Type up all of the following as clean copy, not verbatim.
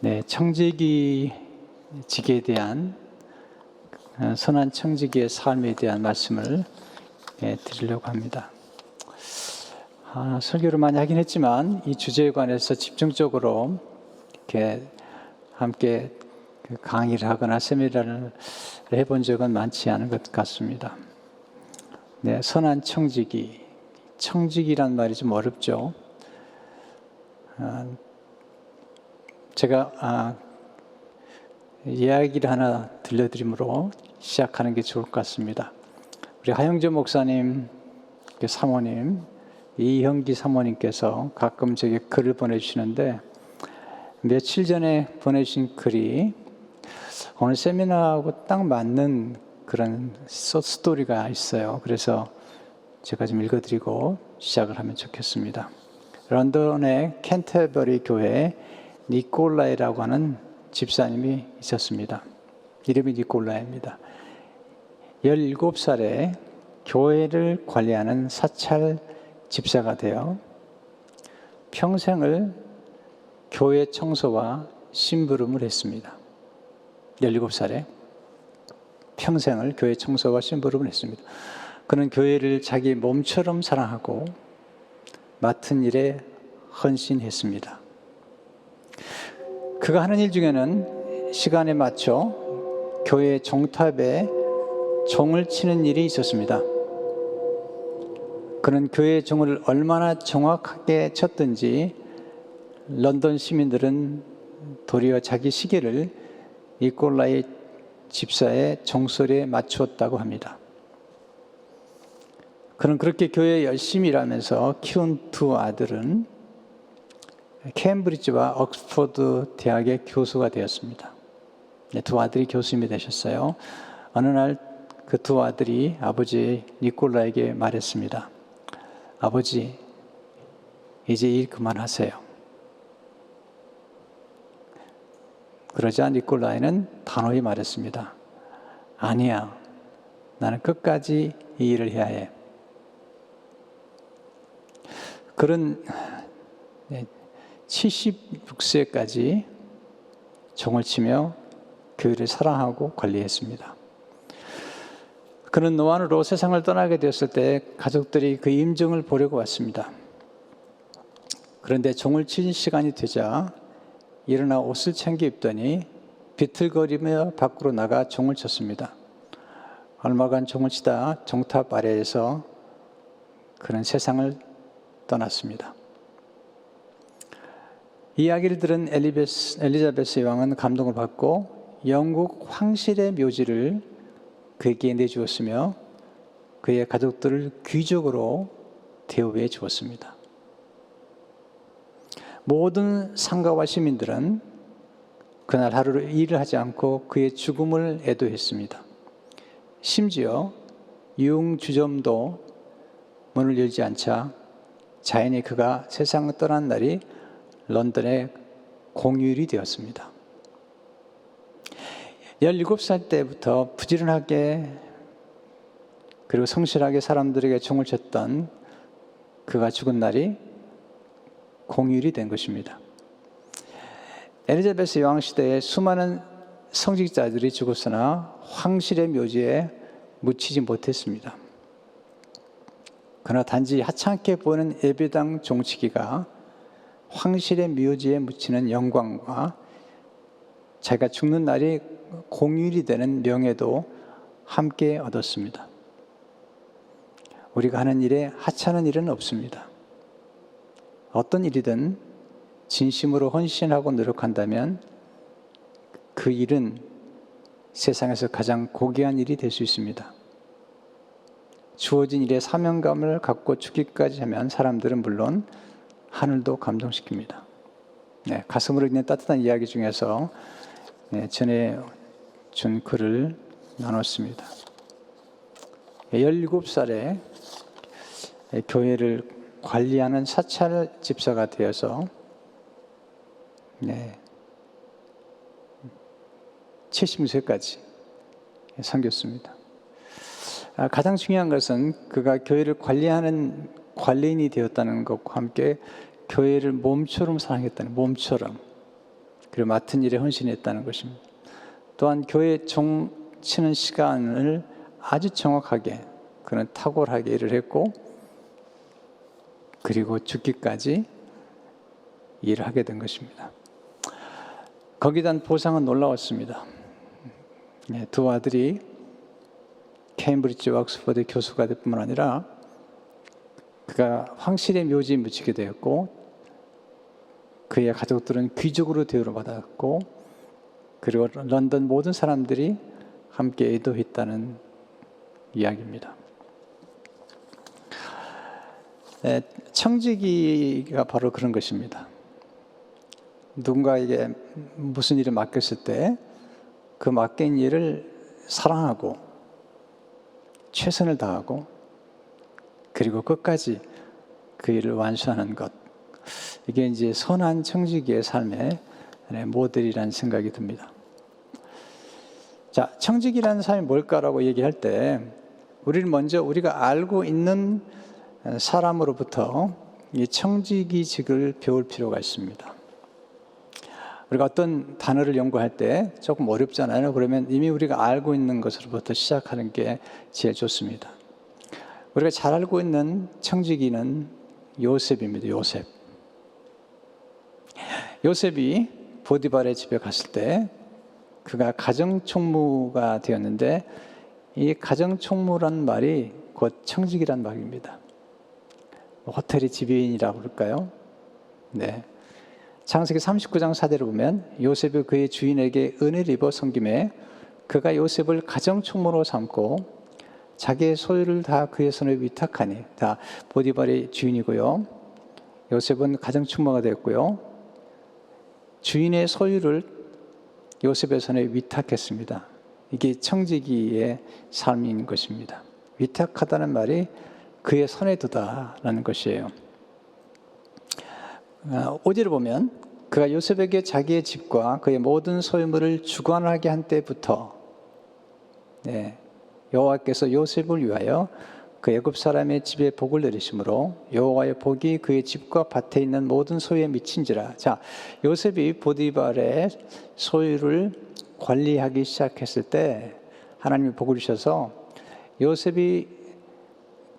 네, 청지기직에 대한 선한 청지기의 삶에 대한 말씀을 드리려고 합니다. 설교를 많이 하긴 했지만 이 주제에 관해서 집중적으로 이렇게 함께 강의를 하거나 세미나를 해본 적은 많지 않은 것 같습니다. 네, 선한 청지기. 청지기란 말이 좀 어렵죠. 제가 이야기를 하나 들려드림으로 시작하는 게 좋을 것 같습니다. 우리 하영조 목사님, 사모님, 이형기 사모님께서 가끔 제게 글을 보내주시는데 며칠 전에 보내주신 글이 오늘 세미나하고 딱 맞는 그런 스토리가 있어요. 그래서 제가 좀 읽어드리고 시작을 하면 좋겠습니다. 런던의 캔터버리 교회에 니콜라이라고 하는 집사님이 있었습니다. 이름이 니콜라이입니다. 17살에 교회를 관리하는 사찰 집사가 되어 평생을 교회 청소와 심부름을 했습니다. 17살에 평생을 교회 청소와 심부름을 했습니다. 그는 교회를 자기 몸처럼 사랑하고 맡은 일에 헌신했습니다. 그가 하는 일 중에는 시간에 맞춰 교회 종탑에 종을 치는 일이 있었습니다. 그는 교회 종을 얼마나 정확하게 쳤든지 런던 시민들은 도리어 자기 시계를 니콜라이 집사의 종소리에 맞추었다고 합니다. 그는 그렇게 교회에 열심히 일하면서 키운 두 아들은 케임브리지와 옥스퍼드 대학의 교수가 되었습니다. 두 아들이 교수님이 되셨어요. 어느 날 그 두 아들이 아버지 니콜라에게 말했습니다. 아버지, 이제 일 그만하세요. 그러자 니콜라이는 단호히 말했습니다. 아니야, 나는 끝까지 이 일을 해야 해. 그는 76세까지 종을 치며 교회를 사랑하고 관리했습니다. 그는 노안으로 세상을 떠나게 되었을 때 가족들이 그 임종을 보려고 왔습니다. 그런데 종을 칠 시간이 되자 일어나 옷을 챙겨 입더니 비틀거리며 밖으로 나가 종을 쳤습니다. 얼마간 종을 치다 종탑 아래에서 그는 세상을 떠났습니다. 이 이야기를 들은 엘리자베스 여왕은 감동을 받고 영국 황실의 묘지를 그에게 내주었으며 그의 가족들을 귀족으로 대우해 주었습니다. 모든 상가와 시민들은 그날 하루 일을 하지 않고 그의 죽음을 애도했습니다. 심지어 유흥주점도 문을 열지 않자 자연히 그가 세상을 떠난 날이 런던의 공휴일이 되었습니다. 17살 때부터 부지런하게 그리고 성실하게 사람들에게 종을 쳤던 그가 죽은 날이 공휴일이 된 것입니다. 엘리자베스 여왕 시대에 수많은 성직자들이 죽었으나 황실의 묘지에 묻히지 못했습니다. 그러나 단지 하찮게 보이는 예배당 종치기가 황실의 묘지에 묻히는 영광과 자기가 죽는 날이 공휴일이 되는 명예도 함께 얻었습니다. 우리가 하는 일에 하찮은 일은 없습니다. 어떤 일이든 진심으로 헌신하고 노력한다면 그 일은 세상에서 가장 고귀한 일이 될 수 있습니다. 주어진 일에 사명감을 갖고 죽기까지 하면 사람들은 물론 하늘도 감동시킵니다. 네, 가슴으로 있는 따뜻한 이야기 중에서 전해준 글을 나눴습니다. 17살에 교회를 관리하는 사찰 집사가 되어서 70세까지 섬겼습니다. 가장 중요한 것은 그가 교회를 관리하는 관리인이 되었다는 것과 함께 교회를 몸처럼 사랑했다는, 몸처럼 그리고 맡은 일에 헌신했다는 것입니다. 또한 교회 종 치는 시간을 아주 정확하게, 그는 탁월하게 일을 했고, 그리고 죽기까지 일을 하게 된 것입니다. 거기에 대한 보상은 놀라웠습니다. 두 아들이 케임브리지 옥스퍼드 교수가 될 뿐만 아니라 그가 황실의 묘지에 묻히게 되었고, 그의 가족들은 귀족으로 대우받았고, 그리고 런던 모든 사람들이 함께 애도했다는 이야기입니다. 청지기가 바로 그런 것입니다. 누군가에게 무슨 일을 맡겼을 때 그 맡긴 일을 사랑하고 최선을 다하고 그리고 끝까지 그 일을 완수하는 것, 이게 이제 선한 청지기의 삶의 모델이라는 생각이 듭니다. 자, 청지기라는 삶이 뭘까라고 얘기할 때 우리는 먼저 우리가 알고 있는 사람으로부터 이 청지기직을 배울 필요가 있습니다. 우리가 어떤 단어를 연구할 때 조금 어렵잖아요. 그러면 이미 우리가 알고 있는 것으로부터 시작하는 게 제일 좋습니다. 우리가 잘 알고 있는 청지기는 요셉입니다. 요셉이 보디발의 집에 갔을 때 그가 가정총무가 되었는데, 이 가정총무란 말이 곧 청지기란 말입니다. 호텔의 지배인이라고 그럴까요? 네. 창세기 39장 4절을 보면 요셉이 그의 주인에게 은혜를 입어 섬김에 그가 요셉을 가정총무로 삼고 자기의 소유를 다 그의 손에 위탁하니, 다 보디발의 주인이고요. 요셉은 가정총무가 되었고요. 주인의 소유를 요셉의 손에 위탁했습니다. 이게 청지기의 삶인 것입니다. 위탁하다는 말이 그의 손에 두다라는 것이에요. 5절을 보면 그가 요셉에게 자기의 집과 그의 모든 소유물을 주관하게 한 때부터 여호와께서 요셉을 위하여 그 애굽 사람의 집에 복을 내리심으로 여호와의 복이 그의 집과 밭에 있는 모든 소유에 미친지라. 자, 요셉이 보디발의 소유를 관리하기 시작했을 때 하나님이 복을 주셔서 요셉이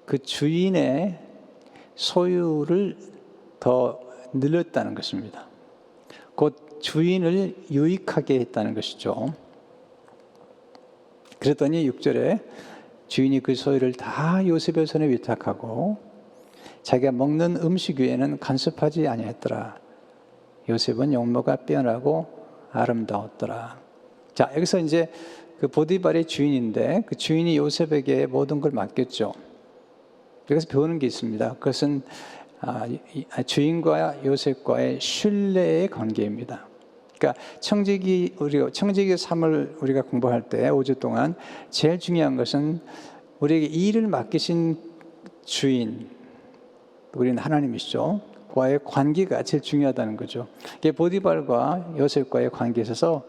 그 주인의 소유를 더 늘렸다는 것입니다. 곧 주인을 유익하게 했다는 것이죠. 그랬더니 6절에 주인이 그 소유를 다 요셉의 손에 위탁하고 자기가 먹는 음식 위에는 간섭하지 아니했더라. 요셉은 용모가 뛰어나고 아름다웠더라. 자, 여기서 이제 그 보디발의 주인인데 그 주인이 요셉에게 모든 걸 맡겼죠. 여기서 배우는 게 있습니다. 그것은 주인과 요셉과의 신뢰의 관계입니다. 그러니까 청지기의 삶을 우리가 공부할 때 5주 동안 제일 중요한 것은 우리에게 일을 맡기신 주인, 우리는 하나님이시죠. 과의 관계가 제일 중요하다는 거죠. 보디발과 요셉과의 관계에 있어서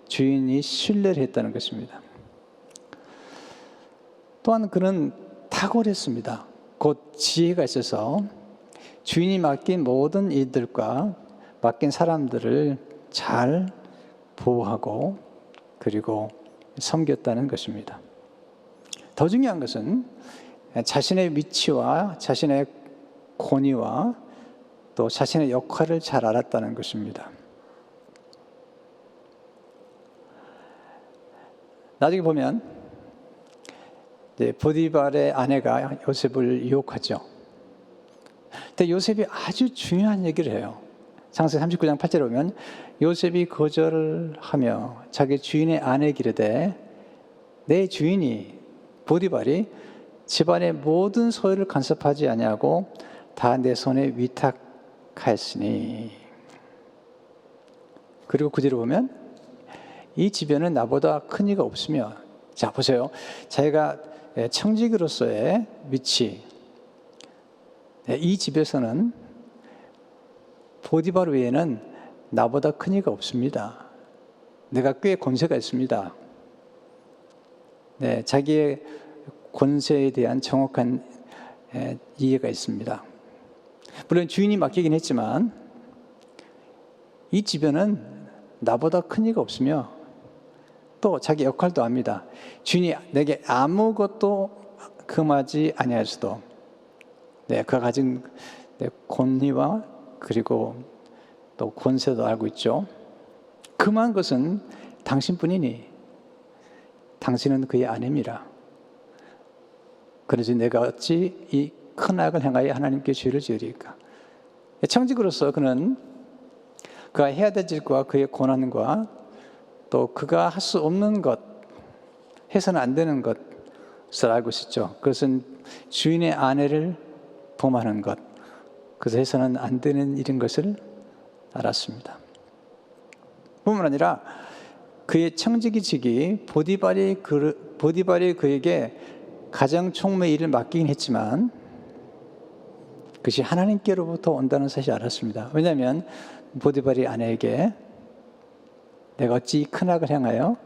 주인이 신뢰를 했다는 것입니다. 또한 그는 탁월했습니다. 곧 지혜가 있어서 주인이 맡긴 모든 일들과 맡긴 사람들을 잘 보호하고 그리고 섬겼다는 것입니다. 더 중요한 것은 자신의 위치와 자신의 권위와 또 자신의 역할을 잘 알았다는 것입니다. 나중에 보면 보디발의 아내가 요셉을 유혹하죠. 근데 요셉이 아주 중요한 얘기를 해요. 창세기 39장 8절에 보면 요셉이 거절하며 자기 주인의 아내에게 이르되 내 주인이 보디발이 집안의 모든 소유를 간섭하지 아니하고 다 내 손에 위탁하였으니. 그리고 9절에 보면 이 집에는 나보다 큰 이가 없으며. 자, 보세요. 자기가 청지기로서의 위치, 이 집에서는 보디발 외에는 나보다 큰 이가 없습니다. 내가 꽤 권세가 있습니다. 자기의 권세에 대한 정확한 이해가 있습니다. 물론 주인이 맡기긴 했지만 이 집에는 나보다 큰 이가 없으며 또 자기 역할도 압니다. 주인이 내게 아무것도 금하지 아니하여서도 그가 가진 권위와 그리고 또 권세도 알고 있죠. 금한 것은 당신뿐이니 당신은 그의 아내미라. 그러지 내가 어찌 이 큰 악을 행하여 하나님께 죄를 지으리까. 청직으로서 그는 그가 해야 될 일과 그의 고난과 또 그가 할 수 없는 것, 해서는 안 되는 것을 알고 있었죠. 그것은 주인의 아내를 범하는 것, 그래서 해서는 안 되는 일인 것을 알았습니다. 뿐만 아니라 그의 청지기직이 보디발이 그에게 가정 총무의 일을 맡기긴 했지만 그것이 하나님께로부터 온다는 사실을 알았습니다. 왜냐하면 보디발이 아내에게 내가 어찌 큰 악을 행하여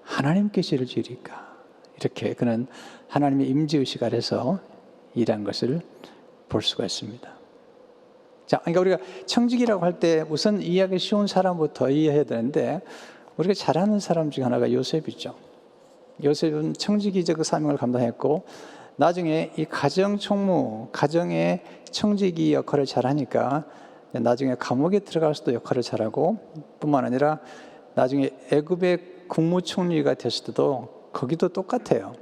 하나님께 죄를 지으리까. 이렇게 그는 하나님의 임재의식 아래서 일한 것을 볼 수가 있습니다. 자, 그러니까 우리가 청직이라고 할 때 우선 이해하기 쉬운 사람부터 이해해야 되는데 우리가 잘 아는 사람 중에 하나가 요셉이죠. 요셉은 청지기적 사명을 감당했고 나중에 이 가정 총무, 가정의 청지기 역할을 잘하니까 나중에 감옥에 들어가서도 역할을 잘하고 뿐만 아니라 나중에 애굽의 국무총리가 됐을 때도 거기도 똑같아요.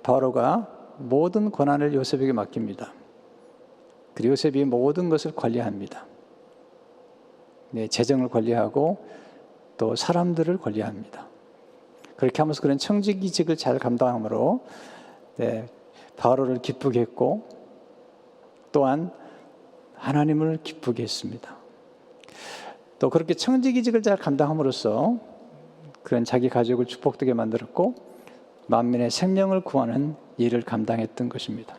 바로가 모든 권한을 요셉에게 맡깁니다. 그리고 요셉이 모든 것을 관리합니다. 재정을 관리하고 또 사람들을 관리합니다. 그렇게 하면서 그런 청지기직을 잘 감당함으로 바로를 기쁘게 했고 또한 하나님을 기쁘게 했습니다. 또 그렇게 청지기직을 잘 감당함으로써 그런 자기 가족을 축복되게 만들었고 만민의 생명을 구하는 일을 감당했던 것입니다.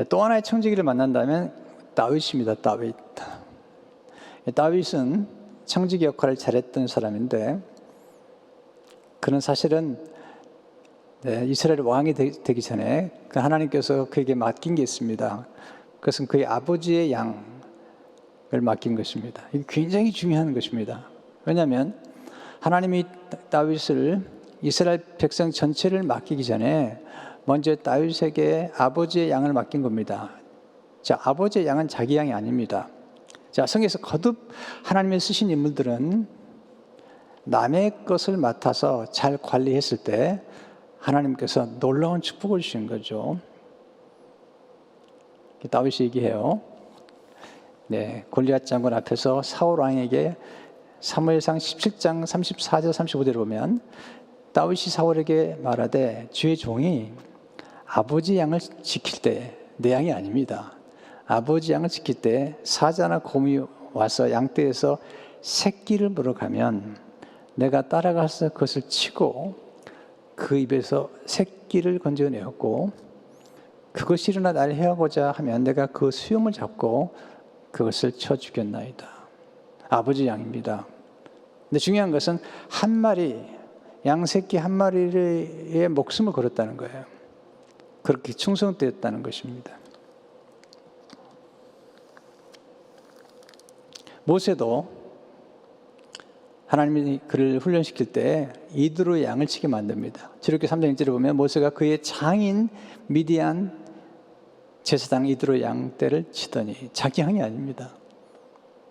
또 하나의 청지기를 만난다면 다윗입니다. 다윗은 청지기 역할을 잘했던 사람인데 그는 사실은 이스라엘 왕이 되기 전에 하나님께서 그에게 맡긴 게 있습니다. 그것은 그의 아버지의 양을 맡긴 것입니다. 이게 굉장히 중요한 것입니다. 왜냐하면 하나님이 다윗을 이스라엘 백성 전체를 맡기기 전에 먼저 다윗에게 아버지의 양을 맡긴 겁니다. 자, 아버지의 양은 자기 양이 아닙니다. 자, 성경에서 거듭 하나님의 쓰신 인물들은 남의 것을 맡아서 잘 관리했을 때 하나님께서 놀라운 축복을 주신 거죠. 다윗이 얘기해요. 골리앗 장군 앞에서 사울 왕에게 사무엘상 17장 34절 35절을 보면 다윗이 사울에게 말하되 주의 종이 아버지 양을 지킬 때 내 양이 아닙니다. 아버지 양을 지킬 때 사자나 곰이 와서 양떼에서 새끼를 물어가면 내가 따라가서 그것을 치고 그 입에서 새끼를 건져내었고 그것이 일어나 나를 해하고자 하면 내가 그 수염을 잡고 그것을 쳐 죽였나이다. 아버지 양입니다. 근데 중요한 것은 한 마리, 양새끼 한 마리의 목숨을 걸었다는 거예요. 그렇게 충성되었다는 것입니다. 모세도 하나님이 그를 훈련시킬 때 이두로 양을 치게 만듭니다. 출애굽기 3장 1절에 보면 모세가 그의 장인 미디안 제사장 이두로 양 떼를 치더니 자기 양이 아닙니다.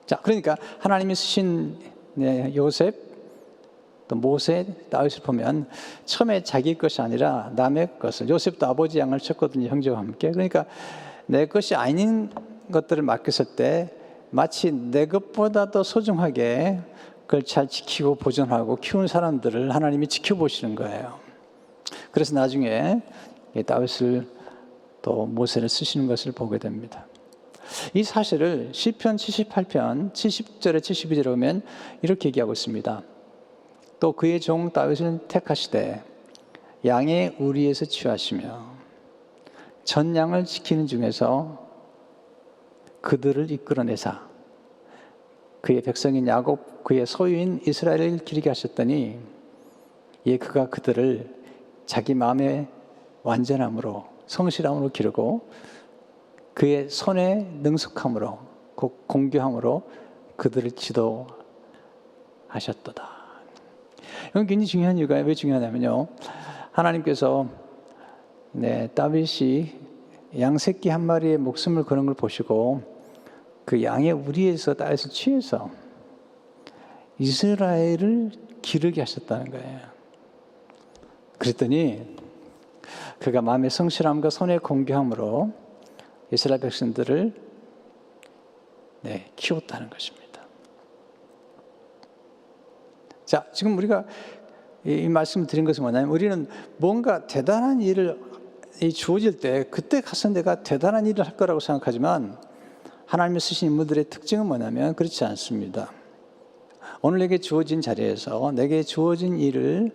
자, 그러니까 하나님이 쓰신 요셉 또 모세, 다윗을 보면 처음에 자기 것이 아니라 남의 것을, 요셉도 아버지 양을 쳤거든요, 형제와 함께. 그러니까 내 것이 아닌 것들을 맡겼을 때 마치 내 것보다 더 소중하게 그걸 잘 지키고 보존하고 키우는 사람들을 하나님이 지켜보시는 거예요. 그래서 나중에 다윗을 또 모세를 쓰시는 것을 보게 됩니다. 이 사실을 시편 78편 70절에 72절에 보면 이렇게 얘기하고 있습니다. 또 그의 종 다윗을 택하시되 양의 우리에서 취하시며 전 양을 지키는 중에서 그들을 이끌어내사 그의 백성인 야곱 그의 소유인 이스라엘을 기르게 하셨더니 그가 그들을 자기 마음의 완전함으로 성실함으로 기르고 그의 손의 능숙함으로 공교함으로 그들을 지도하셨도다. 이건 굉장히 중요한 이유가 왜 중요하냐면요. 하나님께서 다윗이 양 새끼 한 마리의 목숨을 거는 걸 보시고 그 양의 우리에서 다윗을 취해서 이스라엘을 기르게 하셨다는 거예요. 그랬더니 그가 마음의 성실함과 손의 공교함으로 이스라엘 백성들을 키웠다는 것입니다. 자, 지금 우리가 이 말씀을 드린 것은 뭐냐면 우리는 뭔가 대단한 일을 주어질 때 그때 가서 내가 대단한 일을 할 거라고 생각하지만 하나님이 쓰신 인물들의 특징은 뭐냐면 그렇지 않습니다. 오늘 내게 주어진 자리에서 내게 주어진 일을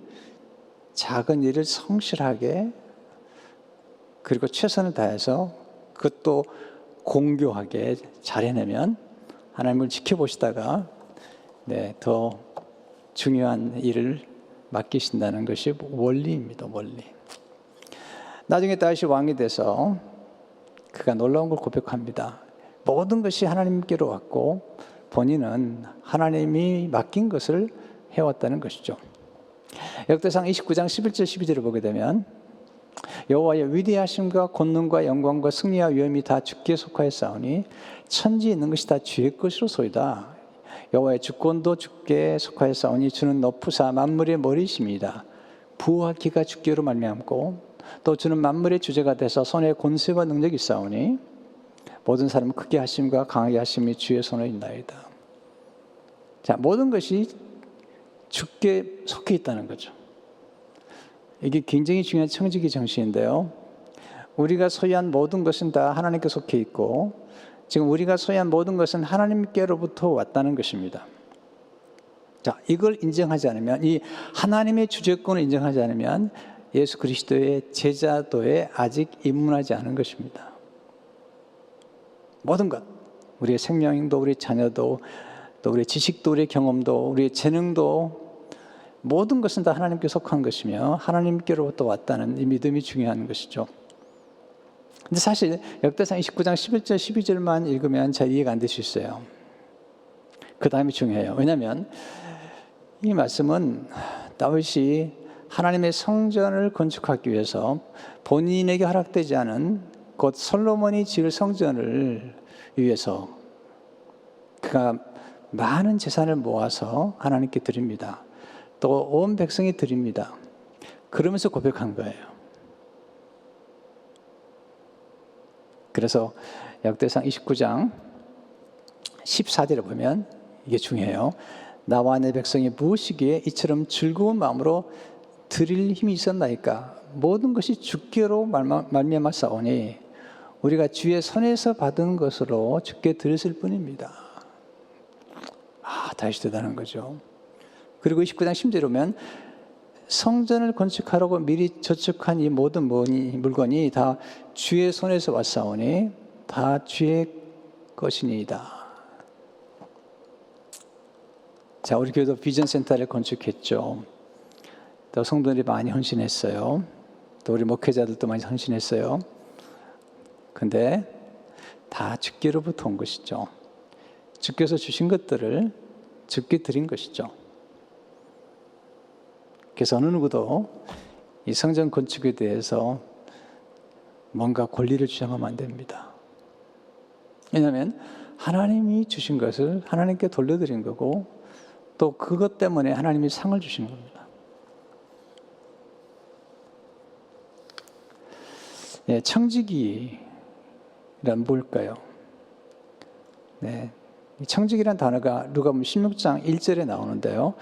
작은 일을 성실하게 그리고 최선을 다해서 그것도 공교하게 잘 해내면 하나님을 지켜보시다가 더 중요한 일을 맡기신다는 것이 원리입니다. 원리. 나중에 다윗이 왕이 돼서 그가 놀라운 걸 고백합니다. 모든 것이 하나님께로 왔고 본인은 하나님이 맡긴 것을 해왔다는 것이죠. 역대상 29장 11절 12절을 보게 되면 여호와의 위대하심과 권능과 영광과 승리와 위엄이 다 주께 속하였사오니 천지에 있는 것이 다 주의 것이로소이다. 여호와의 주권도 주께 속하였사오니 주는 높으사 만물의 머리이십니다. 부와 기가 주께로 말미암고 또 주는 만물의 주제가 돼서 손에 권세와 능력이 있사오니 모든 사람은 크게 하심과 강하게 하심이 주의 손에 있나이다. 자, 모든 것이 주께 속해 있다는 거죠. 이게 굉장히 중요한 청지기 정신인데요. 우리가 소유한 모든 것은 다 하나님께 속해 있고 지금 우리가 소유한 모든 것은 하나님께로부터 왔다는 것입니다. 자, 이걸 인정하지 않으면 이 하나님의 주재권을 인정하지 않으면 예수 그리스도의 제자도에 아직 입문하지 않은 것입니다. 모든 것, 우리의 생명도, 우리의 자녀도, 또 우리의 지식도, 우리의 경험도, 우리의 재능도 모든 것은 다 하나님께 속한 것이며 하나님께로부터 왔다는 이 믿음이 중요한 것이죠. 근데 사실 역대상 29장 11절 12절만 읽으면 잘 이해가 안 될 수 있어요. 그 다음이 중요해요. 왜냐하면 이 말씀은 다윗이 하나님의 성전을 건축하기 위해서 본인에게 허락되지 않은 곧 솔로몬이 지을 성전을 위해서 그가 많은 재산을 모아서 하나님께 드립니다. 또 온 백성이 드립니다. 그러면서 고백한 거예요. 그래서 역대상 29장 14절에 보면 이게 중요해요. 나와 내 백성이 무엇이기에 이처럼 즐거운 마음으로 드릴 힘이 있었나이까. 모든 것이 주께로 말미암아 싸우니 우리가 주의 손에서 받은 것으로 주께 드렸을 뿐입니다. 다시 대단한 거죠. 그리고 29장 10절에 보면 성전을 건축하려고 미리 저축한 이 모든 물건이 다 주의 손에서 왔사오니 다 주의 것이니이다. 자, 우리 교회도 비전센터를 건축했죠. 또 성도들이 많이 헌신했어요. 또 우리 목회자들도 많이 헌신했어요. 근데 다 주께로부터 온 것이죠. 주께서 주신 것들을 주께 드린 것이죠. 그래서 어느 누구도 이 성전 건축에 대해서 뭔가 권리를 주장하면 안 됩니다. 왜냐하면 하나님이 주신 것을 하나님께 돌려드린 거고 또 그것 때문에 하나님이 상을 주신 겁니다. 청지기란 뭘까요? 이 청지기란 단어가 누가복음 16장 1절에 나오는데요.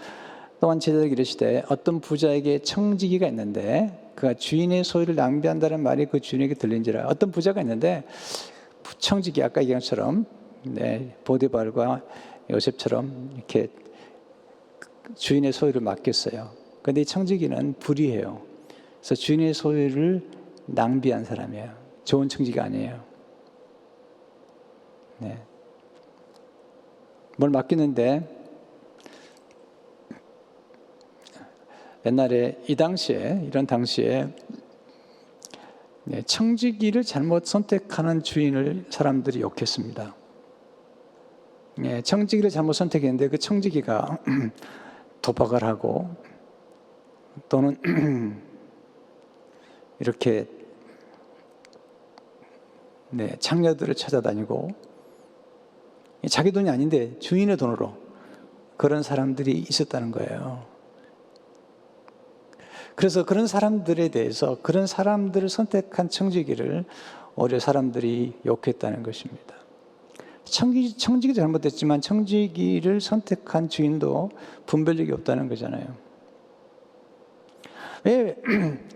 또한 제자들에게 이르시되 어떤 부자에게 청지기가 있는데 그가 주인의 소유를 낭비한다는 말이 그 주인에게 들린지라. 어떤 부자가 있는데 청지기 아까 얘기한 것처럼 보디발과 요셉처럼 이렇게 주인의 소유를 맡겼어요. 그런데 이 청지기는 불의해요. 그래서 주인의 소유를 낭비한 사람이에요. 좋은 청지기가 아니에요. 뭘 맡기는데 옛날에 이런 당시에 청지기를 잘못 선택하는 주인을 사람들이 욕했습니다. 청지기를 잘못 선택했는데 그 청지기가 도박을 하고 또는 이렇게 장녀들을 찾아다니고 자기 돈이 아닌데 주인의 돈으로 그런 사람들이 있었다는 거예요. 그래서 그런 사람들에 대해서 그런 사람들을 선택한 청지기를 오히려 사람들이 욕했다는 것입니다. 청지기도 잘못됐지만 청지기를 선택한 주인도 분별력이 없다는 거잖아요. 왜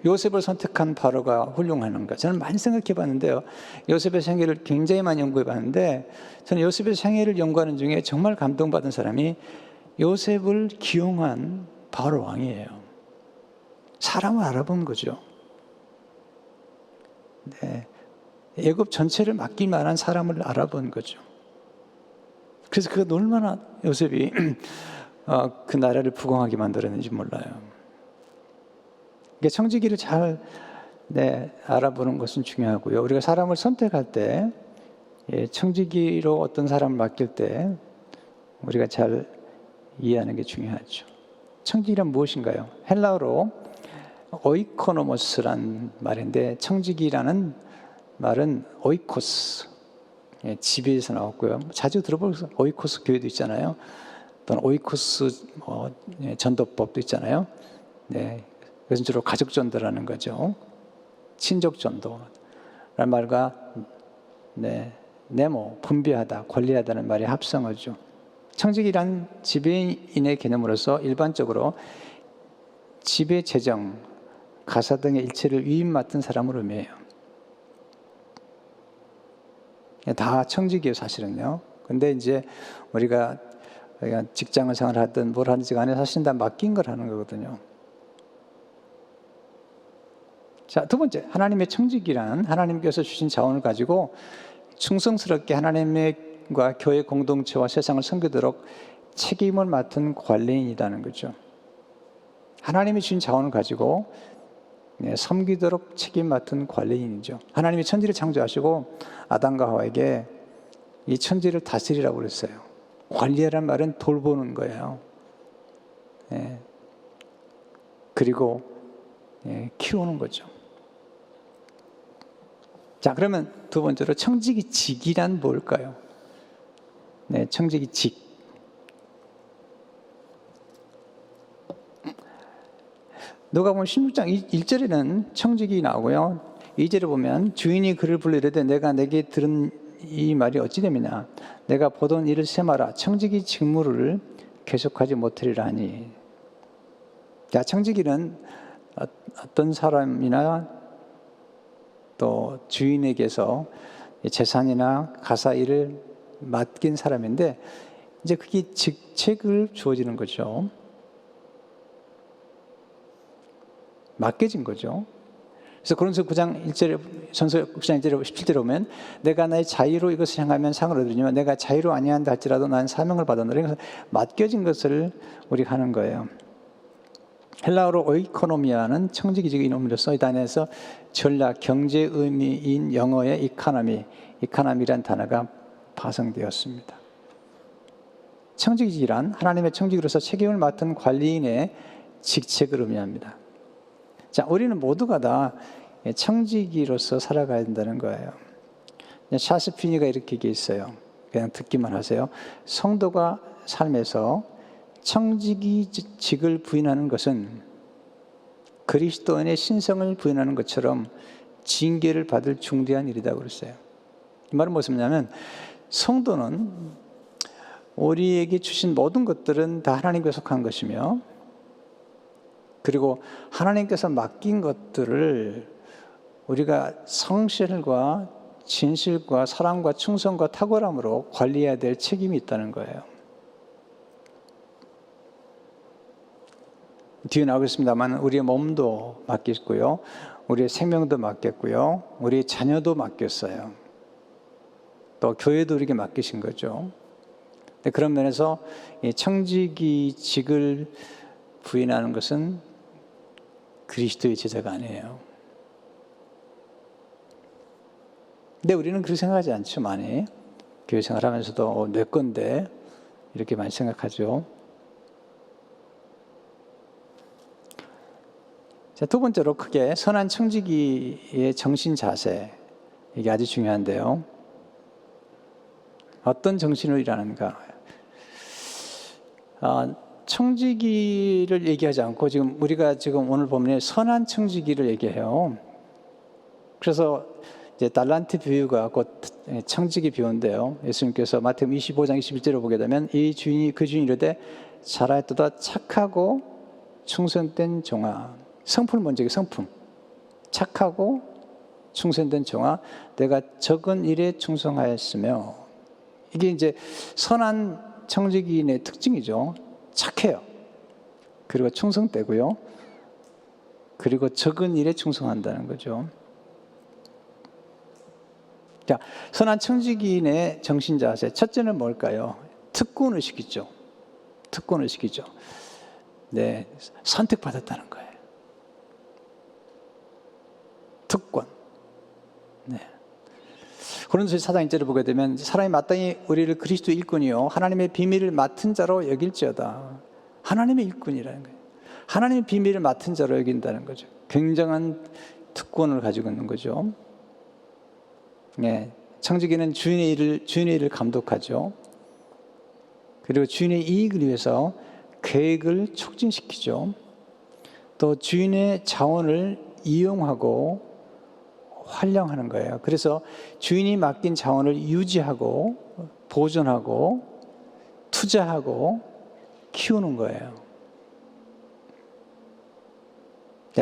요셉을 선택한 바로가 훌륭한가? 저는 많이 생각해 봤는데요. 요셉의 생애를 굉장히 많이 연구해 봤는데 저는 요셉의 생애를 연구하는 중에 정말 감동받은 사람이 요셉을 기용한 바로 왕이에요. 사람을 알아본 거죠. 애굽 전체를 맡길 만한 사람을 알아본 거죠. 그래서 그가 얼마나 요셉이 그 나라를 부강하게 만들었는지 몰라요. 청지기를 잘 알아보는 것은 중요하고요. 우리가 사람을 선택할 때 청지기로 어떤 사람을 맡길 때 우리가 잘 이해하는 게 중요하죠. 청지기란 무엇인가요? 헬라어로 오이코노모스란 말인데 청지기라는 말은 오이코스, 지배에서 나왔고요. 자주 들어보세요. 오이코스 교회도 있잖아요. 또는 오이코스 전도법도 있잖아요. 그것은 주로 가족 전도라는 거죠. 친족 전도라는 말과 네모, 분배하다, 관리하다는 말의 합성어죠. 청지기란 지배인의 개념으로서 일반적으로 지배 재정, 가사 등의 일체를 위임 맡은 사람을 의미해요. 다 청지기예요, 사실은요. 근데 이제 우리가 직장을 생활하든 뭘 하든지 간에 사실은 다 맡긴 걸 하는 거거든요. 자, 두 번째, 하나님의 청지기란 하나님께서 주신 자원을 가지고 충성스럽게 하나님과 교회 공동체와 세상을 섬기도록 책임을 맡은 관리인이라는 거죠. 하나님이 주신 자원을 가지고 섬기도록 책임 맡은 관리인이죠. 하나님이 천지를 창조하시고 아담과 하와에게 이 천지를 다스리라고 그랬어요. 관리하라는 말은 돌보는 거예요. 그리고 키우는 거죠. 자, 그러면 두 번째로 청지기 직이란 뭘까요? 청지기 직. 누가복음 16장 1절에는 청지기 나오고요. 2절에 보면 주인이 그를 불러 이르되 내가 내게 들은 이 말이 어찌 됨이냐? 내가 보던 일을 세마라. 청지기 직무를 계속하지 못하리라 하니. 자, 청지기는 어떤 사람이나 또 주인에게서 재산이나 가사 일을 맡긴 사람인데 이제 그게 직책을 주어지는 거죠. 맡겨진 거죠. 그래서 고린도서 9장 1절에 전서 9장 1절에 17절에 보면 내가 나의 자유로 이것을 향하면 상을 얻으리지만 내가 자유로 아니한다 할지라도 나는 사명을 받았노라. 그래서 맡겨진 것을 우리가 하는 거예요. 헬라어로 오이코노미아는 청지기적인 의미로서 이 단어에서 전략, 경제 의미인 영어의 이카나미란 단어가 파생되었습니다. 청지기란 하나님의 청지기로서 책임을 맡은 관리인의 직책을 의미합니다. 자, 우리는 모두가 다 청지기로서 살아가야 된다는 거예요. 찰스 피니가 이렇게 얘기했어요. 그냥 듣기만 하세요. 성도가 삶에서 청지기직을 부인하는 것은 그리스도인의 신성을 부인하는 것처럼 징계를 받을 중대한 일이라고 그랬어요. 이 말은 무엇이냐면 성도는 우리에게 주신 모든 것들은 다 하나님께 속한 것이며 그리고 하나님께서 맡긴 것들을 우리가 성실과 진실과 사랑과 충성과 탁월함으로 관리해야 될 책임이 있다는 거예요. 뒤에 나오겠습니다만 우리의 몸도 맡겼고요. 우리의 생명도 맡겼고요. 우리의 자녀도 맡겼어요. 또 교회도 우리에게 맡기신 거죠. 그런 면에서 청지기직을 부인하는 것은 그리스도의 제자가 아니에요. 근데 우리는 그렇게 생각하지 않죠. 많이 교회 생활하면서도 내 건데 이렇게 많이 생각하죠. 자, 두 번째로 크게 선한 청지기의 정신 자세, 이게 아주 중요한데요. 어떤 정신으로 일하는가? 청지기를 얘기하지 않고 지금 우리가 지금 오늘 본문에 선한 청지기를 얘기해요. 그래서 이제 달란트 비유가 곧 청지기 비유인데요. 예수님께서 마태복음 25장 21절을 보게 되면 이 주인이 그 주인이 이르되 잘하였도다 착하고 충성된 종아. 성품을 먼저 얘기해. 성품. 착하고 충성된 종아, 내가 적은 일에 충성하였으며. 이게 이제 선한 청지기인의 특징이죠. 착해요. 그리고 충성되고요. 그리고 적은 일에 충성한다는 거죠. 자, 선한 청지기인의 정신 자세. 첫째는 뭘까요? 특권의식이죠. 특권의식이죠. 네, 선택받았다는 거예요. 특권. 네. 고린도서 4장 1절을 보게 되면 사람이 마땅히 우리를 그리스도 일꾼이요 하나님의 비밀을 맡은 자로 여길지어다. 하나님의 일꾼이라는 거예요. 하나님의 비밀을 맡은 자로 여긴다는 거죠. 굉장한 특권을 가지고 있는 거죠. 네. 청지기는 주인의 일을 감독하죠. 그리고 주인의 이익을 위해서 계획을 촉진시키죠. 또 주인의 자원을 이용하고 활용하는 거예요. 그래서 주인이 맡긴 자원을 유지하고 보존하고 투자하고 키우는 거예요.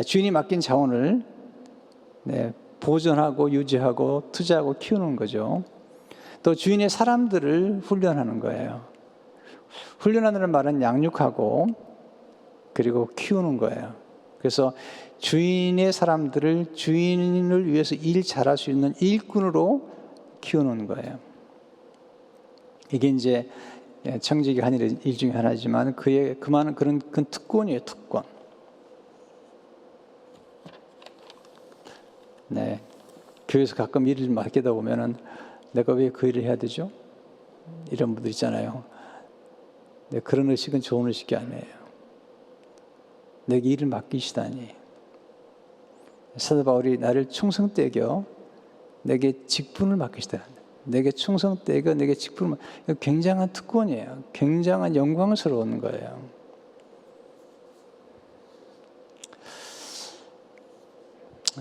주인이 맡긴 자원을 보존하고 유지하고 투자하고 키우는 거죠. 또 주인의 사람들을 훈련하는 거예요. 훈련하는 말은 양육하고 그리고 키우는 거예요. 그래서 주인의 사람들을 주인을 위해서 일 잘할 수 있는 일꾼으로 키우는 거예요. 이게 이제 청지기가 한 일 중에 하나지만 그만한 그런 특권이에요, 특권. 네. 교회에서 가끔 일을 맡기다 보면은 내가 왜 그 일을 해야 되죠? 이런 분들 있잖아요. 네, 그런 의식은 좋은 의식이 아니에요. 내게 일을 맡기시다니. 사도 바울이 나를 충성되게 여겨 내게 직분을 맡기시다. 내게 충성되게 여겨 내게 직분을 굉장한 특권이에요. 굉장한 영광스러운 거예요.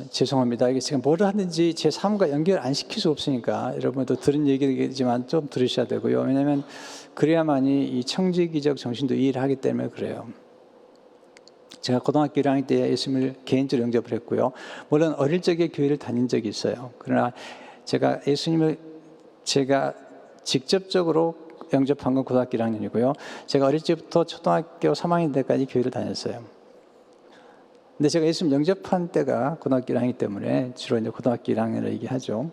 죄송합니다. 이게 지금 뭘 하든지 제 삶과 연결 안 시킬 수 없으니까 여러분도 들은 얘기지만 좀 들으셔야 되고요. 왜냐하면 그래야만이 이 청지기적 정신도 이해를 하기 때문에 그래요. 제가 고등학교 1학년 때 예수님을 개인적으로 영접을 했고요. 물론 어릴 적에 교회를 다닌 적이 있어요. 그러나 제가 예수님을 직접적으로 영접한 건 고등학교 1학년이고요. 제가 어릴 적부터 초등학교 3학년 때까지 교회를 다녔어요. 근데 제가 예수님 영접한 때가 고등학교 1학년 때문에 주로 이제 고등학교 1학년을 얘기하죠.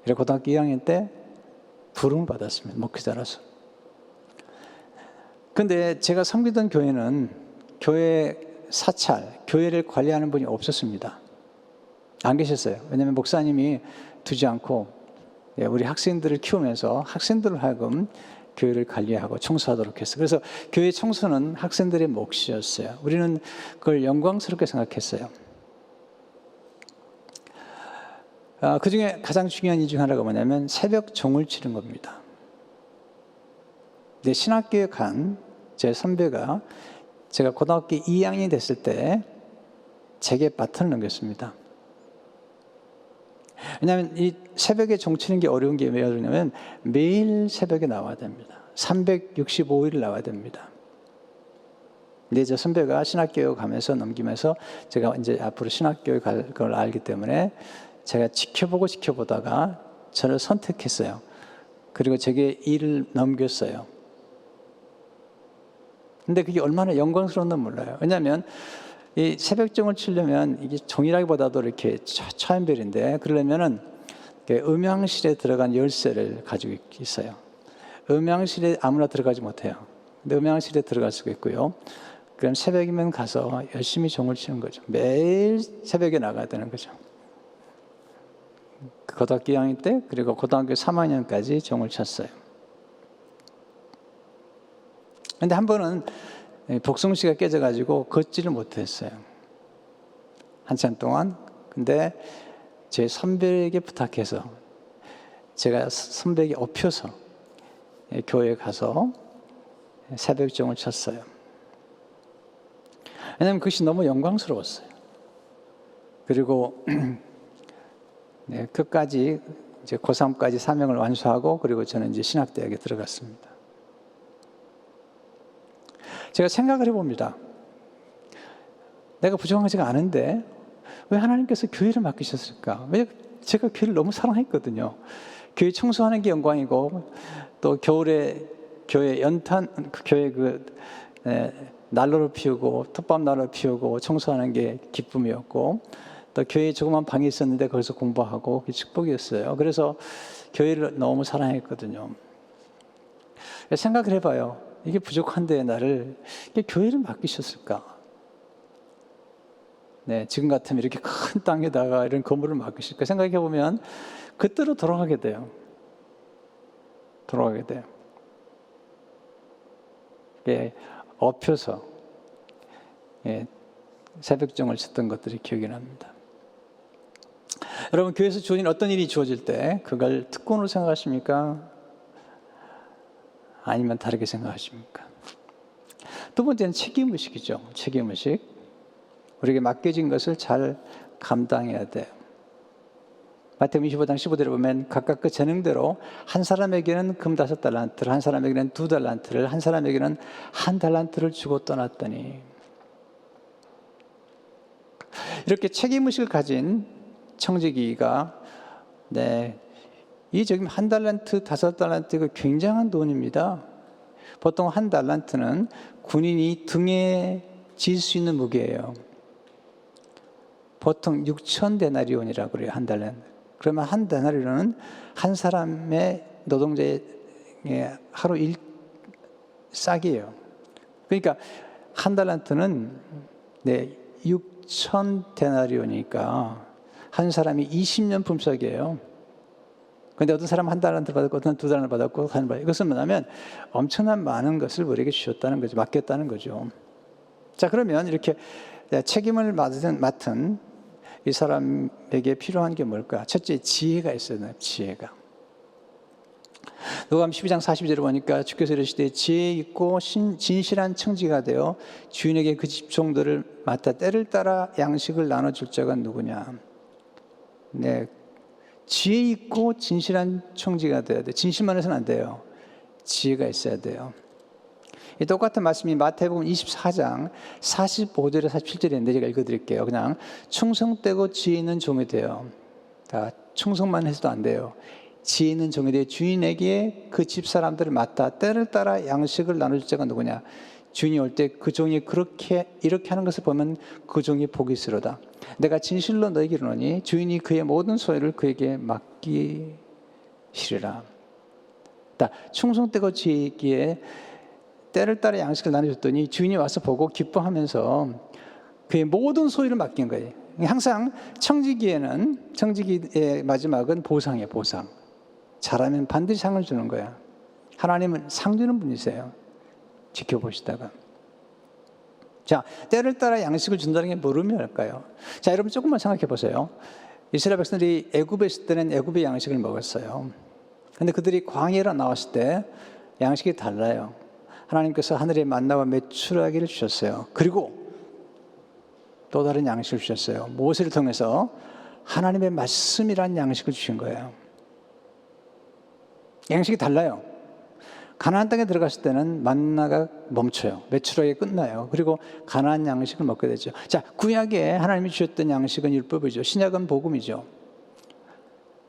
그래서 고등학교 2학년 때 부름을 받았습니다. 목회자라서. 근데 제가 섬기던 교회는 교회 사찰, 교회를 관리하는 분이 없었습니다. 안 계셨어요. 왜냐하면 목사님이 두지 않고 우리 학생들을 키우면서 학생들을 하여금 교회를 관리하고 청소하도록 했어요. 그래서 교회 청소는 학생들의 몫이었어요. 우리는 그걸 영광스럽게 생각했어요. 그 중에 가장 중요한 이유 중 하나가 뭐냐면 새벽 종을 치는 겁니다. 내 신학교에 간 제 선배가 제가 고등학교 2학년이 됐을 때 제게 바톤을 넘겼습니다. 왜냐하면 이 새벽에 종 치는 게 어려운 게 왜 그러냐면 매일 새벽에 나와야 됩니다. 365일 나와야 됩니다. 근데 저 선배가 신학교에 가면서 넘기면서 제가 이제 앞으로 신학교에 갈 걸 알기 때문에 제가 지켜보다가 저를 선택했어요. 그리고 제게 일을 넘겼어요. 근데 그게 얼마나 영광스러운지 몰라요. 왜냐하면 이 새벽종을 치려면 이게 종이라기보다도 이렇게 차인별인데 그러려면은 음향실에 들어간 열쇠를 가지고 있어요. 음향실에 아무나 들어가지 못해요. 근데 음향실에 들어갈 수가 있고요. 그럼 새벽이면 가서 열심히 종을 치는 거죠. 매일 새벽에 나가야 되는 거죠. 고등학교 2학년 때 그리고 고등학교 3학년까지 종을 쳤어요. 근데 한 번은 복숭씨가 깨져가지고 걷지를 못했어요. 한참 동안. 근데 제 선배에게 부탁해서 제가 선배에게 업혀서 교회에 가서 새벽종을 쳤어요. 왜냐하면 그것이 너무 영광스러웠어요. 그리고 네, 끝까지 이제 고3까지 사명을 완수하고 그리고 저는 이제 신학대학에 들어갔습니다. 제가 생각을 해봅니다. 내가 부족하지가 않은데 왜 하나님께서 교회를 맡기셨을까? 왜 제가 교회를 너무 사랑했거든요. 교회 청소하는 게 영광이고 또 겨울에 교회 연탄 교회 난로를 피우고 톱밥 난로 피우고 청소하는 게 기쁨이었고 또 교회에 조그만 방이 있었는데 거기서 공부하고 그게 축복이었어요. 그래서 교회를 너무 사랑했거든요. 생각을 해봐요. 이게 부족한데 나를 교회를 맡기셨을까? 네, 지금 같으면 이렇게 큰 땅에다가 이런 건물을 맡기실까? 생각해 보면 그때로 돌아가게 돼요. 돌아가게 돼요. 예, 엎혀서 새벽종을 쳤던 것들이 기억이 납니다. 여러분, 교회에서 주어진 어떤 일이 주어질 때 그걸 특권으로 생각하십니까? 아니면 다르게 생각하십니까? 두 번째는 책임의식이죠. 책임의식. 우리에게 맡겨진 것을 잘 감당해야 돼요. 마태복음 25장 15절에 보면 각각 그 재능대로 한 사람에게는 금 5달란트를, 한 사람에게는 2달란트를, 한 사람에게는 1달란트를 주고 떠났더니, 이렇게 책임의식을 가진 청지기가 이 지금 1달란트, 5달란트가 굉장한 돈입니다. 보통 1달란트는 군인이 등에 질 수 있는 무게예요. 보통 6,000데나리온이라고 그래요. 1달란트. 그러면 1데나리온은 한 사람의 노동자의 하루 일싹이에요. 그러니까 1달란트는 6,000데나리온이니까 한 사람이 20년 품삯이에요. 그런데 어떤 사람은 1달란트 받았고 어떤 2달란트 받았고 하는 거예요. 이것은 뭐냐면 엄청난 많은 것을 우리에게 주셨다는 거죠. 맡겼다는 거죠. 자, 그러면 이렇게 책임을 맡은 이 사람에게 필요한 게 뭘까? 첫째, 지혜가 있어야 돼요. 지혜가. 누가복음 12장 42절에 보니까 주께서 이르시되 지혜 있고 진실한 청지가 되어 주인에게 그 집종들을 맡아 때를 따라 양식을 나눠줄 자가 누구냐? 네, 지혜 있고 진실한 청지가 되어야 돼요. 진실만 해서는 안 돼요. 지혜가 있어야 돼요. 이 똑같은 말씀이 마태복음 24장 45절에 47절에 있는데 제가 읽어드릴게요. 그냥 충성되고 지혜 있는 종이 되어, 다 충성만 해서도 안 돼요. 지혜 있는 종이 되어 주인에게 그 집 사람들을 맡아 때를 따라 양식을 나눠줄 자가 누구냐? 주인이 올 때 그 종이 이렇게 하는 것을 보면 그 종이 복이 있으로다. 내가 진실로 너에게 이르노니 주인이 그의 모든 소유를 그에게 맡기시리라. 충성되고 지혜 있기에 때를 따라 양식을 나눠줬더니 주인이 와서 보고 기뻐하면서 그의 모든 소유를 맡긴 거예요. 항상 청지기의 마지막은 보상이에요. 보상. 잘하면 반드시 상을 주는 거야. 하나님은 상 주는 분이세요. 지켜보시다가. 자, 때를 따라 양식을 준다는 게 뭐를 의미할까요? 자, 여러분 조금만 생각해 보세요. 이스라엘 백성들이 애굽에 있을 때는 애굽의 양식을 먹었어요. 근데 그들이 광야로 나왔을 때 양식이 달라요. 하나님께서 하늘의 만나와 메추라기를 주셨어요. 그리고 또 다른 양식을 주셨어요. 모세를 통해서 하나님의 말씀이란 양식을 주신 거예요. 양식이 달라요. 가나안 땅에 들어갔을 때는 만나가 멈춰요. 메추라기 끝나요. 그리고 가나안 양식을 먹게 되죠. 자, 구약에 하나님이 주셨던 양식은 율법이죠. 신약은 복음이죠.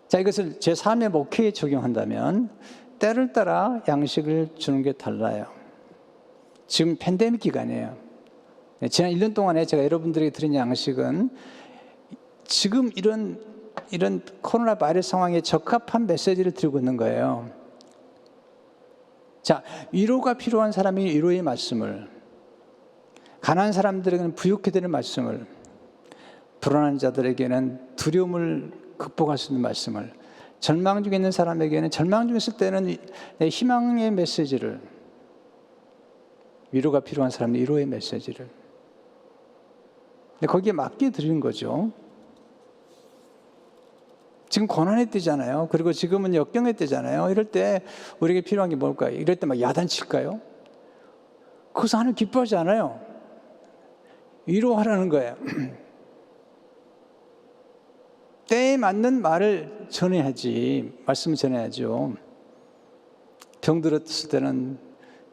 자, 이것을 제 삶의 목회에 적용한다면 때를 따라 양식을 주는 게 달라요. 지금 팬데믹 기간이에요. 지난 1년 동안에 제가 여러분들에게 드린 양식은 지금 이런 코로나 바이러스 상황에 적합한 메시지를 드리고 있는 거예요. 자, 위로가 필요한 사람이 위로의 말씀을, 가난한 사람들에게는 부유케 되는 말씀을, 불안한 자들에게는 두려움을 극복할 수 있는 말씀을, 절망 중에 있는 사람에게는 절망 중에 있을 때는 희망의 메시지를, 위로가 필요한 사람들 위로의 메시지를. 근데 거기에 맞게 드리는 거죠. 지금 고난의 때잖아요. 그리고 지금은 역경의 때잖아요. 이럴 때 우리에게 필요한 게 뭘까요? 이럴 때 막 야단칠까요? 그것은 하나님 기뻐하지 않아요. 위로하라는 거예요. 때에 맞는 말을 전해야지. 말씀을 전해야죠. 병들었을 때는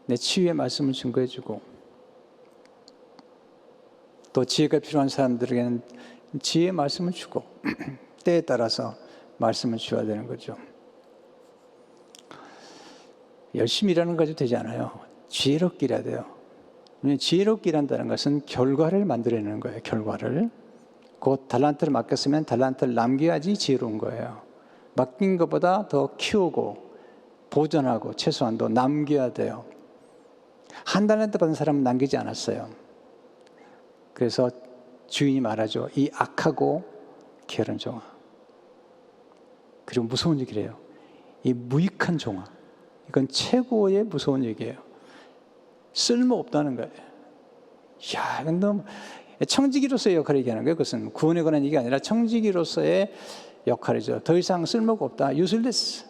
내 치유의 말씀을 증거해주고, 또 지혜가 필요한 사람들에게는 지혜의 말씀을 주고, 때에 따라서 말씀을 주어야 되는 거죠. 열심히 일하는 것이 되지 않아요. 지혜롭게 일해야 돼요. 지혜롭게 일한다는 것은 결과를 만들어내는 거예요. 결과를. 곧 달란트를 맡겼으면 달란트를 남겨야지 지혜로운 거예요. 맡긴 것보다 더 키우고 보존하고 최소한 더 남겨야 돼요. 한 달란트 받은 사람은 남기지 않았어요. 그래서 주인이 말하죠. 이 악하고 게으른 종아. 그리고 무서운 얘기를 해요. 이 무익한 종아. 이건 최고의 무서운 얘기예요. 쓸모없다는 거예요. 이야, 이건 너무 청지기로서의 역할을 얘기하는 거예요. 그것은 구원에 관한 얘기가 아니라 청지기로서의 역할이죠. 더 이상 쓸모가 없다. useless.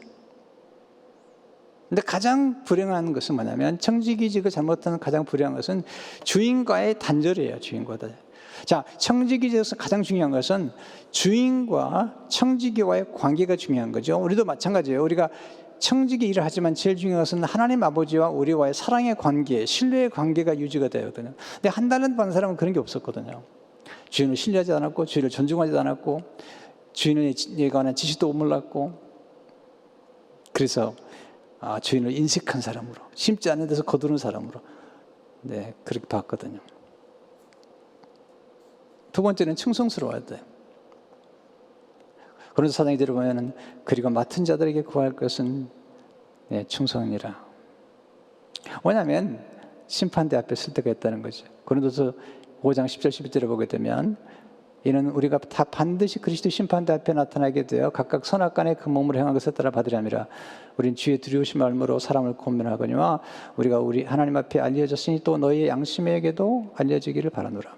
근데 가장 불행한 것은 뭐냐면 청지기직을 잘못하는 가장 불행한 것은 주인과의 단절이에요. 주인과도. 자, 청지기직에서 가장 중요한 것은 주인과 청지기와의 관계가 중요한 거죠. 우리도 마찬가지예요. 우리가 청지기 일을 하지만 제일 중요한 것은 하나님 아버지와 우리와의 사랑의 관계, 신뢰의 관계가 유지가 되거든요. 근데 한 달란트 받은 사람은 그런 게 없었거든요. 주인을 신뢰하지 않았고, 주인을 존중하지 않았고, 주인에 관한 지식도 못 몰랐고, 그래서 주인을 인식한 사람으로, 심지 않은 데서 거두는 사람으로, 네, 그렇게 봤거든요. 두 번째는 충성스러워야 돼요. 고린도 4장에 들어보면 그리고 맡은 자들에게 구할 것은 충성이라. 왜냐하면 심판대 앞에 설 때가 있다는 거죠. 고린도서 5장 10절 11절을 보게 되면 이는 우리가 다 반드시 그리스도 심판대 앞에 나타나게 되어 각각 선악간에 그 몸을 행한 것에 따라 받으리라. 우린 주의 두려우신 마음으로 사람을 권면하거니와 우리가 우리 하나님 앞에 알려졌으니 또 너희의 양심에게도 알려지기를 바라노라.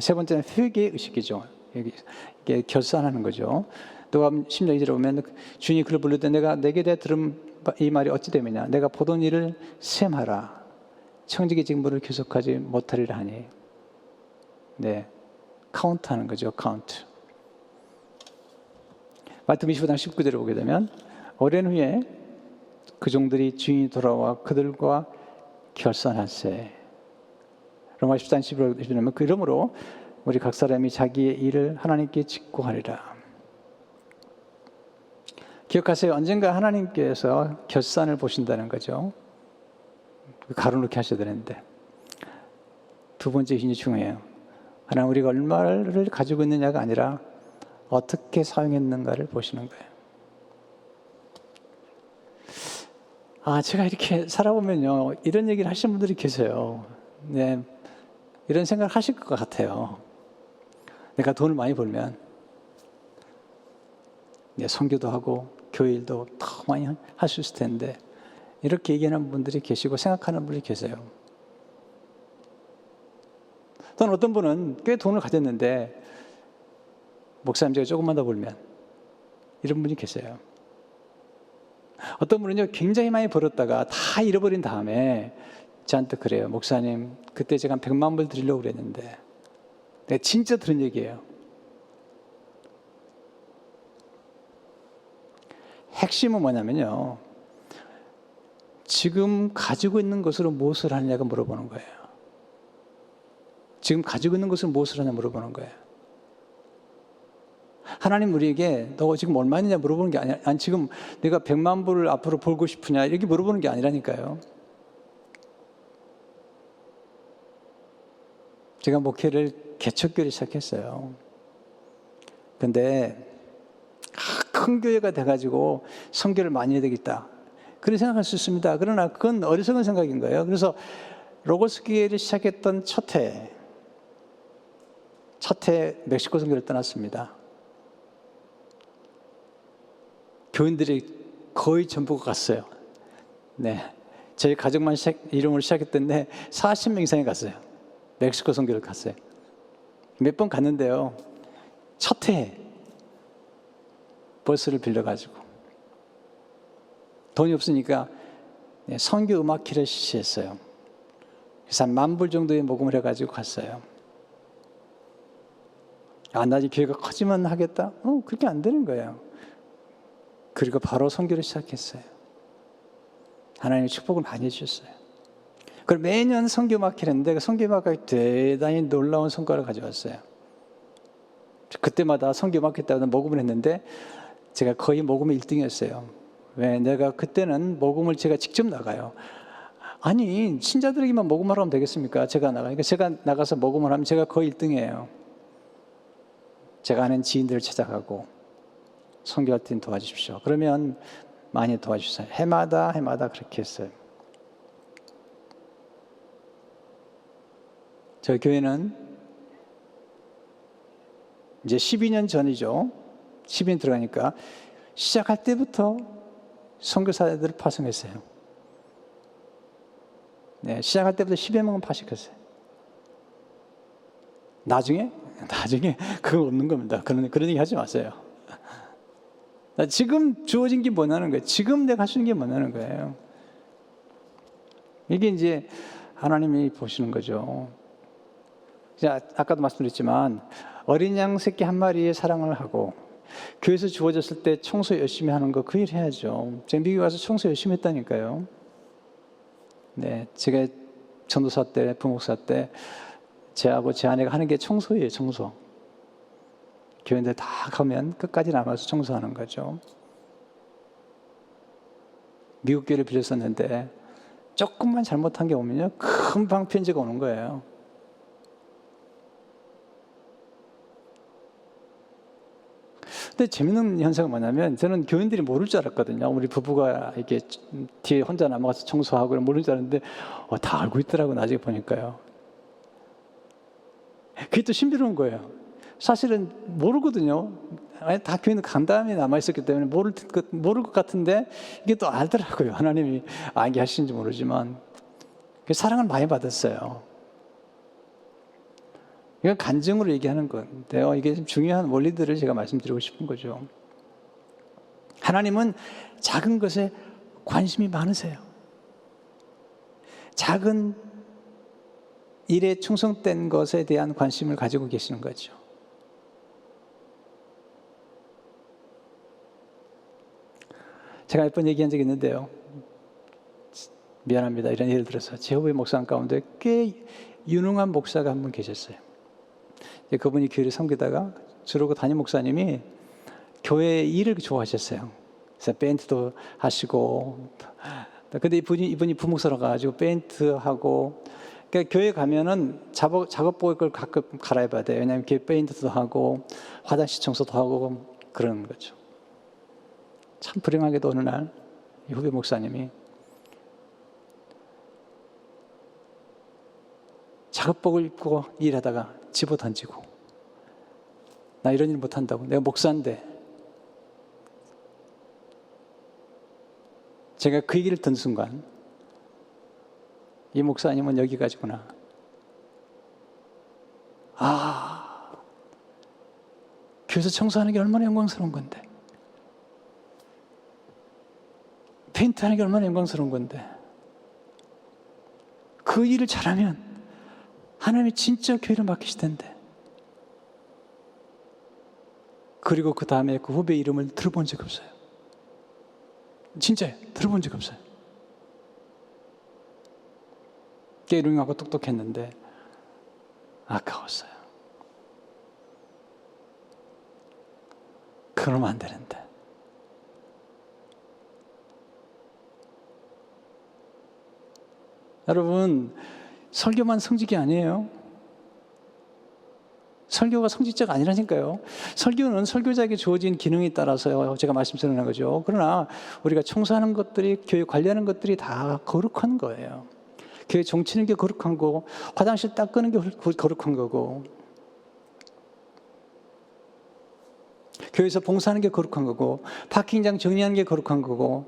세 번째는 회개의 의식이죠. 이게 결산하는 거죠. 누가 16절에 보면 주인이 그를 부를 때 내가 내게 대해 들은 이 말이 어찌 됨이냐. 내가 보던 일을 셈하라. 청지기 직무를 계속하지 못하리라 하니. 네, 카운트하는 거죠. 카운트. 마태복음 25장 19절에 보게 되면 오랜 후에 그 종들이 주인이 돌아와 그들과 결산하세. 로마 14장 11절에 보면 그러므로 우리 각 사람이 자기의 일을 하나님께 직고하리라. 기억하세요. 언젠가 하나님께서 결산을 보신다는 거죠. 가로놓게 하셔야 되는데. 두 번째 힘이 중요해요. 하나님 우리가 얼마를 가지고 있느냐가 아니라 어떻게 사용했는가를 보시는 거예요. 제가 이렇게 살아보면요. 이런 얘기를 하시는 분들이 계세요. 네, 이런 생각을 하실 것 같아요. 내가 돈을 많이 벌면 선교도 하고 교회 일도 더 많이 할 수 있을 텐데 이렇게 얘기하는 분들이 계시고 생각하는 분이 계세요. 또는 어떤 분은 꽤 돈을 가졌는데 목사님 제가 조금만 더 벌면 이런 분이 계세요. 어떤 분은요 굉장히 많이 벌었다가 다 잃어버린 다음에 저한테 그래요. 목사님 그때 제가 한 100만 불 드리려고 그랬는데. 내가 진짜 들은 얘기예요. 핵심은 뭐냐면요. 지금 가지고 있는 것으로 무엇을 하느냐가 물어보는 거예요. 지금 가지고 있는 것으로 무엇을 하냐 물어보는 거예요. 하나님 우리에게 너 지금 얼마 있느냐 물어보는 게 아니라 아니 지금 내가 100만 불을 앞으로 벌고 싶으냐 이렇게 물어보는 게 아니라니까요. 제가 목회를 개척교회를 시작했어요. 근데 큰 교회가 돼가지고 선교를 많이 해야 되겠다. 그런 생각할 수 있습니다. 그러나 그건 어리석은 생각인 거예요. 그래서 로고스 교회를 시작했던 첫 해 멕시코 선교를 떠났습니다. 교인들이 거의 전부가 갔어요. 네, 저희 가족만 이름으로 시작했던데 40명 이상이 갔어요. 멕시코 선교를 갔어요. 몇 번 갔는데요. 첫 해에 버스를 빌려가지고 돈이 없으니까 선교 음악회를 실시했어요. 그래서 한 10,000불 정도의 모금을 해가지고 갔어요. 나중에 교회가 커지면 하겠다? 그렇게 안 되는 거예요. 그리고 바로 선교를 시작했어요. 하나님의 축복을 많이 해주셨어요. 그리고 매년 선교 음악회를 했는데 그 선교 음악회가 대단히 놀라운 성과를 가져왔어요. 그때마다 선교 음악회 때마다 모금을 했는데 제가 거의 모금의 1등이었어요. 왜? 내가 그때는 모금을 제가 직접 나가요. 아니, 신자들에게만 모금하러 하면 되겠습니까? 제가 나가니까 제가 나가서 모금을 하면 제가 거의 1등이에요. 제가 아는 지인들을 찾아가고 선교할 때 도와주십시오. 그러면 많이 도와주세요. 해마다 그렇게 했어요. 저희 교회는 이제 12년 전이죠. 12년 들어가니까 시작할 때부터 선교사들을 파송했어요. 네, 시작할 때부터 10여 명은 파송했어요. 나중에 그거 없는 겁니다. 그런 얘기 하지 마세요. 지금 주어진 게 뭐냐는 거예요. 지금 내가 할 수 있는 게 뭐냐는 거예요. 이게 이제 하나님이 보시는 거죠. 아까도 말씀드렸지만 어린 양 새끼 한 마리의 사랑을 하고 교회에서 주어졌을 때 청소 열심히 하는 거 그 일 해야죠. 제가 미국에 가서 청소 열심히 했다니까요. 네, 제가 전도사 때, 부목사 때 제하고 제 아내가 하는 게 청소예요, 청소. 교회인들 다 가면 끝까지 남아서 청소하는 거죠. 미국 교회를 빌렸었는데 조금만 잘못한 게 오면요, 금방 편지가 오는 거예요. 근데 재밌는 현상은 뭐냐면 저는 교인들이 모를 줄 알았거든요. 우리 부부가 이렇게 뒤에 혼자 남아가서 청소하고 모를 줄 알았는데 다 알고 있더라고요. 나중에 보니까요. 그게 또 신비로운 거예요. 사실은 모르거든요. 다 교회는 간담이 남아있었기 때문에 모를 것 같은데 이게 또 알더라고요. 하나님이 알게 하시는지 모르지만 사랑을 많이 받았어요. 이건 간증으로 얘기하는 건데요. 이게 중요한 원리들을 제가 말씀드리고 싶은 거죠. 하나님은 작은 것에 관심이 많으세요. 작은 일에 충성된 것에 대한 관심을 가지고 계시는 거죠. 제가 몇 번 얘기한 적이 있는데요. 미안합니다. 이런 예를 들어서 제호의 목사 가운데 꽤 유능한 목사가 한 분 계셨어요. 그분이 교회를 섬기다가 주로 그 담임 목사님이 교회 일을 좋아하셨어요. 그래서 밴드도 하시고, 근데 이분이 부목사로 가가지고 밴드하고, 그러니까 교회 가면은 작업복을 가끔 갈아입어야 돼요. 왜냐하면 교회 밴드도 하고 화장실 청소도 하고 그러는 거죠. 참 불행하게도 어느 날 이 후배 목사님이 작업복을 입고 일하다가 집어 던지고, 나 이런 일 못한다고, 내가 목사인데. 제가 그 얘기를 듣는 순간 이 목사님은 여기까지구나. 교회에서 청소하는 게 얼마나 영광스러운 건데, 페인트하는 게 얼마나 영광스러운 건데, 그 일을 잘하면 하나님이 진짜 교회를 맡기실 텐데. 그리고 그 다음에 그 후배 이름을 들어본 적이 없어요. 진짜요. 들어본 적이 없어요. 깨루하고 똑똑했는데 아까웠어요. 그러면 안 되는데. 여러분, 설교만 성직이 아니에요. 설교가 성직자가 아니라니까요. 설교는 설교자에게 주어진 기능에 따라서 제가 말씀드리는 거죠. 그러나 우리가 청소하는 것들이, 교회 관리하는 것들이 다 거룩한 거예요. 교회 종치는 게 거룩한 거고, 화장실 닦는 게 거룩한 거고, 교회에서 봉사하는 게 거룩한 거고, 파킹장 정리하는 게 거룩한 거고,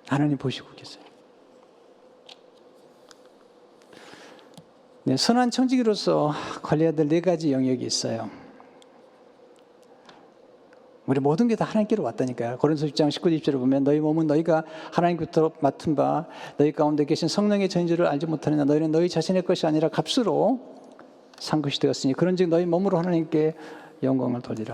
하나님 보시고 계세요. 네, 선한 청지기로서 관리해야 될 4가지 영역이 있어요. 우리 모든 게 다 하나님께로 왔다니까요. 고린도서 10장 19, 20절을 보면 너희 몸은 너희가 하나님께로 맡은 바 너희 가운데 계신 성령의 전인줄을 알지 못하느냐. 너희는 너희 자신의 것이 아니라 값으로 산 것이 되었으니 그런즉 너희 몸으로 하나님께 영광을 돌리라.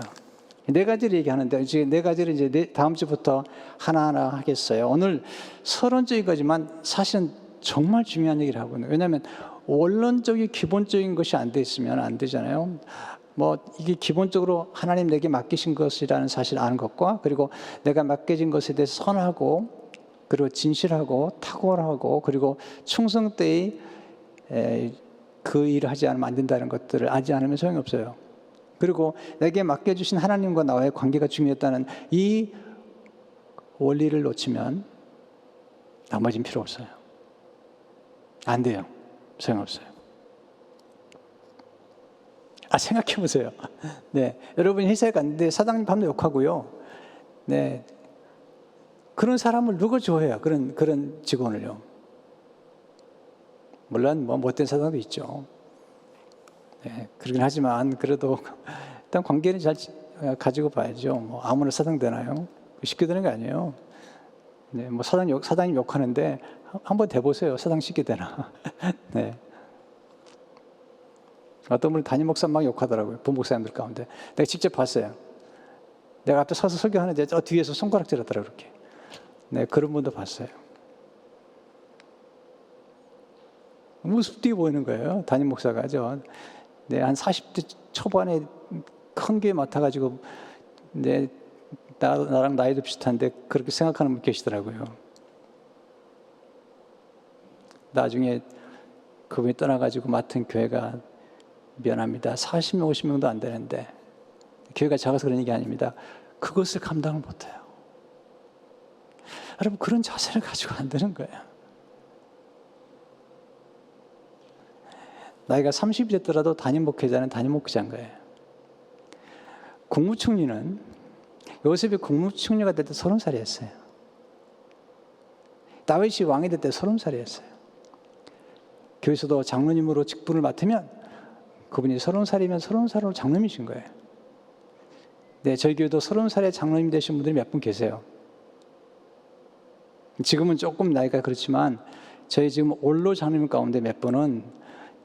4가지를 얘기하는데 지금 4가지를 이제 다음 주부터 하나하나 하겠어요. 오늘 서론적인 거지만 사실은 정말 중요한 얘기를 하거든요. 왜냐하면 원론적인 기본적인 것이 안 돼 있으면 안 되잖아요. 뭐 이게 기본적으로 하나님 내게 맡기신 것이라는 사실을 아는 것과 그리고 내가 맡겨진 것에 대해서 선하고 그리고 진실하고 탁월하고 그리고 충성되이 그 일을 하지 않으면 안 된다는 것들을 알지 않으면 소용이 없어요. 그리고 내게 맡겨주신 하나님과 나와의 관계가 중요했다는 이 원리를 놓치면 나머지는 필요 없어요. 안 돼요. 소용없어요. 생각해 보세요. 네, 여러분이 회사에 갔는데 사장님 밤새 욕하고요. 네, 그런 사람을 누가 좋아해요? 그런 직원을요. 물론 뭐 못된 사장도 있죠. 네, 그러긴 하지만 그래도 일단 관계는 잘 가지고 봐야죠. 뭐 아무나 사장 되나요? 쉽게 되는 게 아니에요. 네, 뭐 사장님 욕하는데 한번 대보세요. 사장 쉽게 되나? 네. 어떤 분은 담임 목사 막 욕하더라고요. 부목사님들 가운데. 내가 직접 봤어요. 내가 앞에 서서 설교하는데 저 뒤에서 손가락질 하더라고요. 그렇게. 네, 그런 분도 봤어요. 우습게 보이는 거예요. 담임 목사가. 네, 한 40대 초반에 큰 교회 맡아가지고 네, 나랑 나이도 비슷한데 그렇게 생각하는 분 계시더라고요. 나중에 그분이 떠나가지고 맡은 교회가 미안합니다. 40명, 50명도 안 되는데 교회가 작아서 그런 얘기 아닙니다. 그것을 감당을 못해요. 여러분 그런 자세를 가지고 안 되는 거예요. 나이가 30이 됐더라도 담임 목회자는 담임 목회자인 거예요. 국무총리는 요셉이 국무총리가 될 때 30살이었어요. 다윗이 왕이 될 때 30살이었어요. 교회에서도 장로님으로 직분을 맡으면 그분이 30살이면 30살로 장로님이신 거예요. 네, 저희 교회도 30살에 장로님 되신 분들이 몇 분 계세요. 지금은 조금 나이가 그렇지만 저희 지금 올로 장로님 가운데 몇 분은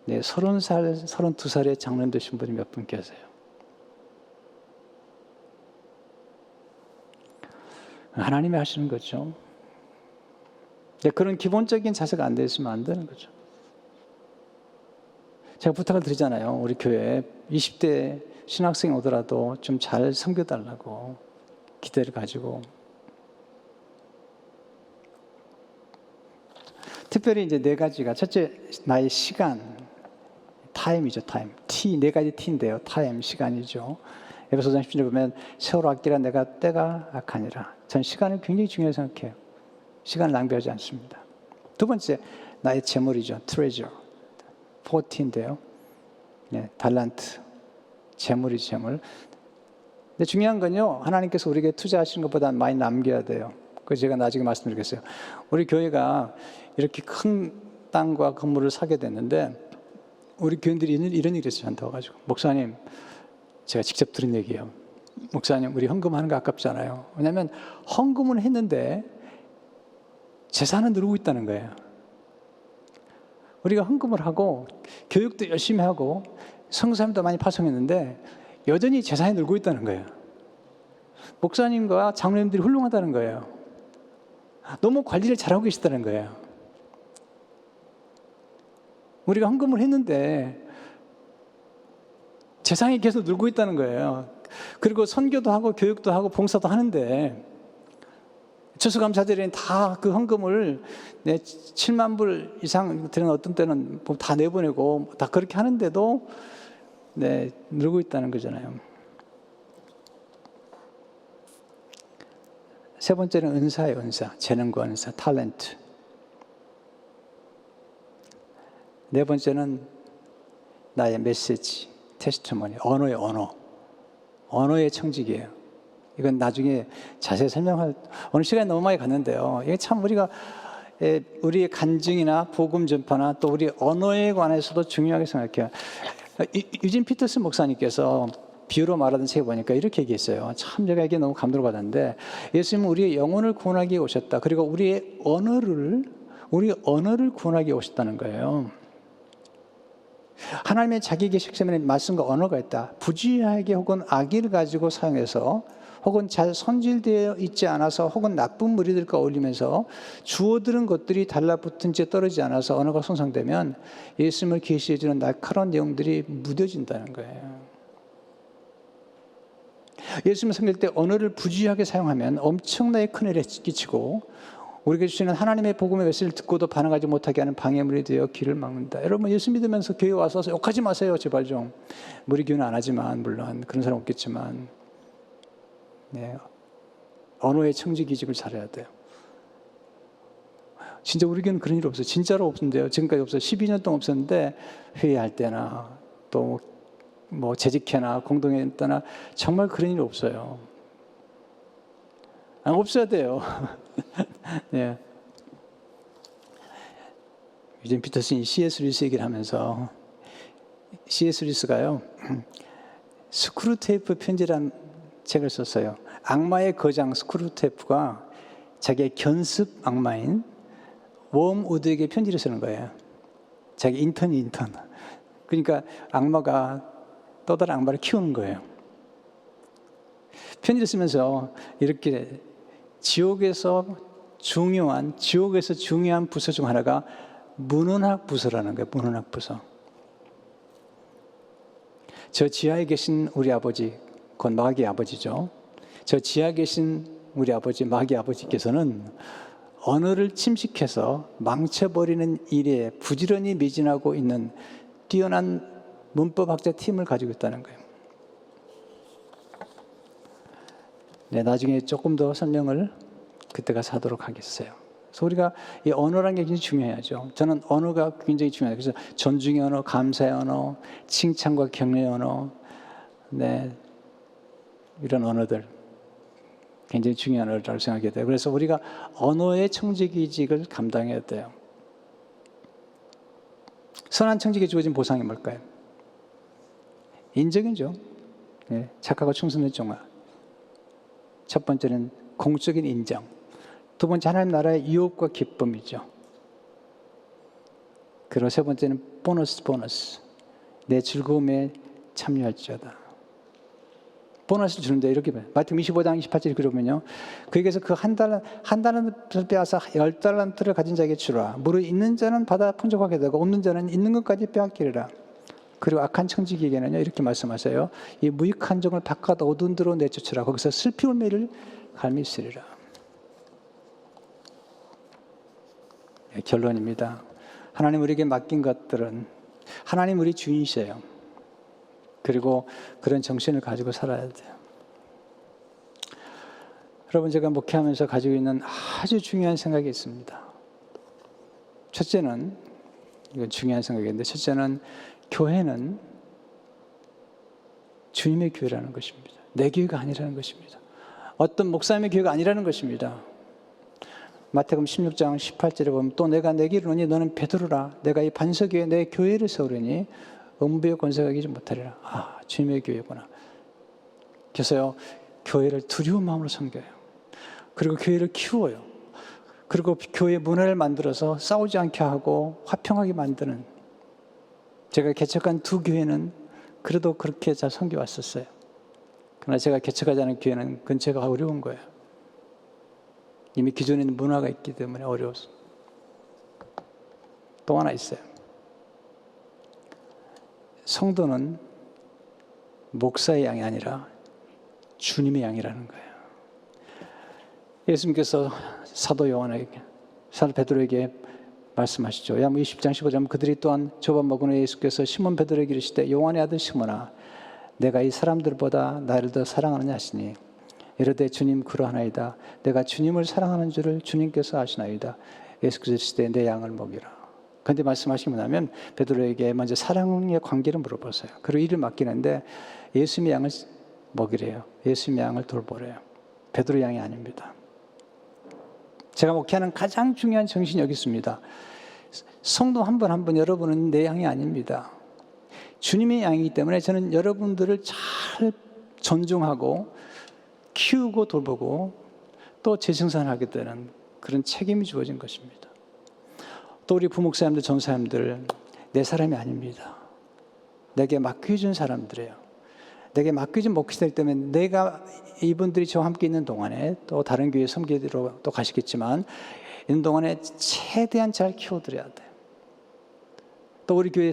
네, 30살, 32살에 장로님 되신 분이 몇 분 계세요. 하나님이 하시는 거죠. 네, 그런 기본적인 자세가 안 돼 있으면 안 되는 거죠. 제가 부탁을 드리잖아요. 우리 교회에 20대 신학생이 오더라도 좀 잘 섬겨달라고 기대를 가지고. 특별히 이제 4가지가 첫째, 나의 시간, 타임이죠, 타임. T, 4가지 T인데요. 타임, 시간이죠. 에베소서 10절에 보면 세월호 아끼라 내가 때가 악하니라. 전 시간을 굉장히 중요하게 생각해요. 시간을 낭비하지 않습니다. 두 번째, 나의 재물이죠. treasure. 40인데요. 네, 달란트. 재물이 재물. 근데 중요한 건요, 하나님께서 우리에게 투자하시는 것보다 많이 남겨야 돼요. 그래서 제가 나중에 말씀드리겠어요. 우리 교회가 이렇게 큰 땅과 건물을 사게 됐는데, 우리 교인들이 이런 일이 있어요. 저한테 와가지고. 목사님, 제가 직접 들은 얘기예요. 목사님, 우리 헌금하는 거 아깝잖아요. 왜냐하면 헌금은 했는데 재산은 늘고 있다는 거예요. 우리가 헌금을 하고 교육도 열심히 하고 선교사님도 많이 파송했는데 여전히 재산이 늘고 있다는 거예요. 목사님과 장로님들이 훌륭하다는 거예요. 너무 관리를 잘하고 계시다는 거예요. 우리가 헌금을 했는데 재산이 계속 늘고 있다는 거예요. 그리고 선교도 하고 교육도 하고 봉사도 하는데 추수감사절에는 다 그 헌금을 7만 불 이상 드는 어떤 때는 다 내보내고 다 그렇게 하는데도 늘고 있다는 거잖아요. 세 번째는 은사예요, 은사. 재능과 은사, 탤런트. 네 번째는 나의 메시지, 테스트머니, 언어의 언어. 언어의 청직이에요. 이건 나중에 자세히 설명할, 오늘 시간이 너무 많이 갔는데요. 이게 참 우리의 간증이나 복음 전파나 또 우리 언어에 관해서도 중요하게 생각해요. 유진 피터슨 목사님께서 비유로 말하던 책에 보니까 이렇게 얘기했어요. 참 제가 이게 너무 감동을 받았는데, 예수님은 우리의 영혼을 구원하기 위해 오셨다. 그리고 우리 언어를 구원하기 위해 오셨다는 거예요. 하나님의 자기 계시성에 말씀과 언어가 있다. 부주의하게 혹은 악의를 가지고 사용해서, 혹은 잘 손질되어 있지 않아서, 혹은 나쁜 무리들과 어울리면서 주어들은 것들이 달라붙은 채 떨어지지 않아서 언어가 손상되면 예수님을 계시해 주는 날카로운 내용들이 무뎌진다는 거예요. 예수님을 섬길 때 언어를 부주의하게 사용하면 엄청나게 큰 해를 끼치고 우리에게 주시는 하나님의 복음의 메시지를 듣고도 반응하지 못하게 하는 방해물이 되어 길을 막는다. 여러분, 예수 믿으면서 교회 와서 욕하지 마세요, 제발 좀. 우리 교회는 안 하지만, 물론 그런 사람 없겠지만, 네, 언어의 청지기직을 잘해야 돼요. 진짜 우리 교회는 그런 일 없어요. 진짜로 없는데요. 지금까지 없어요. 12년 동안 없었는데 회의할 때나 또 뭐 재직회나 공동회 때나 정말 그런 일 없어요. 없어야 돼요. 네. 유진 피터슨이 C.S. 루이스 얘기를 하면서, C.S. 루이스가요, 스크루테이프 편지라는 책을 썼어요. 악마의 거장 스크루테이프가 자기의 견습 악마인 웜우드에게 편지를 쓰는 거예요. 자기 인턴. 그러니까 악마가 또 다른 악마를 키우는 거예요. 편지를 쓰면서 이렇게 지옥에서 중요한 부서 중 하나가 문헌학 부서라는 거예요. 문헌학 부서. 저 지하에 계신 우리 아버지, 곧 마귀 아버지죠. 저 지하에 계신 우리 아버지, 마귀 아버지께서는 언어를 침식해서 망쳐버리는 일에 부지런히 매진하고 있는 뛰어난 문법학자 팀을 가지고 있다는 거예요. 네, 나중에 조금 더 설명을 그때 가서 하도록 하겠어요. 그래서 우리가 이 언어라는 게 굉장히 중요하죠. 저는 언어가 굉장히 중요해요. 그래서 존중의 언어, 감사의 언어, 칭찬과 격려의 언어, 네, 이런 언어들 굉장히 중요한 언어라고 생각해야 돼요. 그래서 우리가 언어의 청지기직을 감당해야 돼요. 선한 청지기에 주어진 보상이 뭘까요? 인정이죠. 네, 착하고 충성된 종아. 첫 번째는 공적인 인정. 두 번째, 하나님 나라의 유업과 기쁨이죠. 그리고 세 번째는 보너스. 내 즐거움에 참여할지어다. 보너스를 주는데 이렇게 봐요. 마태복음 25장 28절 그러면요, 그에게서 그 한 달란트를 빼앗아 10달란트를 가진 자에게 주라. 무릇 있는 자는 받아 풍족하게 되고 없는 자는 있는 것까지 빼앗기리라. 그리고 악한 청지기에게는요, 이렇게 말씀하세요. 이 무익한 종을 바깥 어두운 데로 내쫓으라. 거기서 슬피 울매를 갈미 있으리라. 네, 결론입니다. 하나님 우리에게 맡긴 것들은 하나님 우리 주인이세요. 그리고 그런 정신을 가지고 살아야 돼요. 여러분, 제가 목회하면서 가지고 있는 아주 중요한 생각이 있습니다. 첫째는, 이건 중요한 생각인데, 첫째는 교회는 주님의 교회라는 것입니다. 내 교회가 아니라는 것입니다. 어떤 목사님의 교회가 아니라는 것입니다. 마태복음 16장 18절에 보면, 또 내가 내게 이르노니 너는 베드로라. 내가 이 반석 위에 내 교회를 세우리니 음부의 권세가 이기지 못하리라. 아, 주님의 교회구나. 그래서요, 교회를 두려운 마음으로 섬겨요. 그리고 교회를 키워요. 그리고 교회 문화를 만들어서 싸우지 않게 하고 화평하게 만드는, 제가 개척한 두 교회는 그래도 그렇게 잘 섬겨왔었어요. 그러나 제가 개척하지 않은 교회는 근처가 어려운 거예요. 이미 기존에 있는 문화가 있기 때문에 어려웠어요. 또 하나 있어요. 성도는 목사의 양이 아니라 주님의 양이라는 거예요. 예수님께서 사도 베드로에게 말씀하시죠. 야무 20장 15절, 그들이 또한 조밥 먹은 후에 예수께서 시몬 베드로에게 이르시되, 요한의 아들 시몬아, 내가 이 사람들보다 나를 더 사랑하느냐 하시니, 이르되 주님 그러하나이다. 내가 주님을 사랑하는 줄을 주님께서 아시나이다. 예수께서 이르시되 내 양을 먹이라. 그런데 말씀하시고 나면 베드로에게 먼저 사랑의 관계를 물어보세요. 그리고 일을 맡기는데 예수님의 양을 먹이래요. 예수님의 양을 돌보래요. 베드로 양이 아닙니다. 제가 목회하는 가장 중요한 정신이 여기 있습니다. 성도 한 분 한 분 여러분은 내 양이 아닙니다. 주님의 양이기 때문에 저는 여러분들을 잘 존중하고 키우고 돌보고 또 재생산하게 되는 그런 책임이 주어진 것입니다. 또 우리 부목사님들, 전사님들 내 사람이 아닙니다. 내게 맡겨준 사람들이에요. 내게 맡겨준 목회자이기 때문에 내가 이분들이 저와 함께 있는 동안에 또 다른 교회 섬기러 또 가시겠지만 있는 동안에 최대한 잘 키워드려야 돼요. 또 우리 교회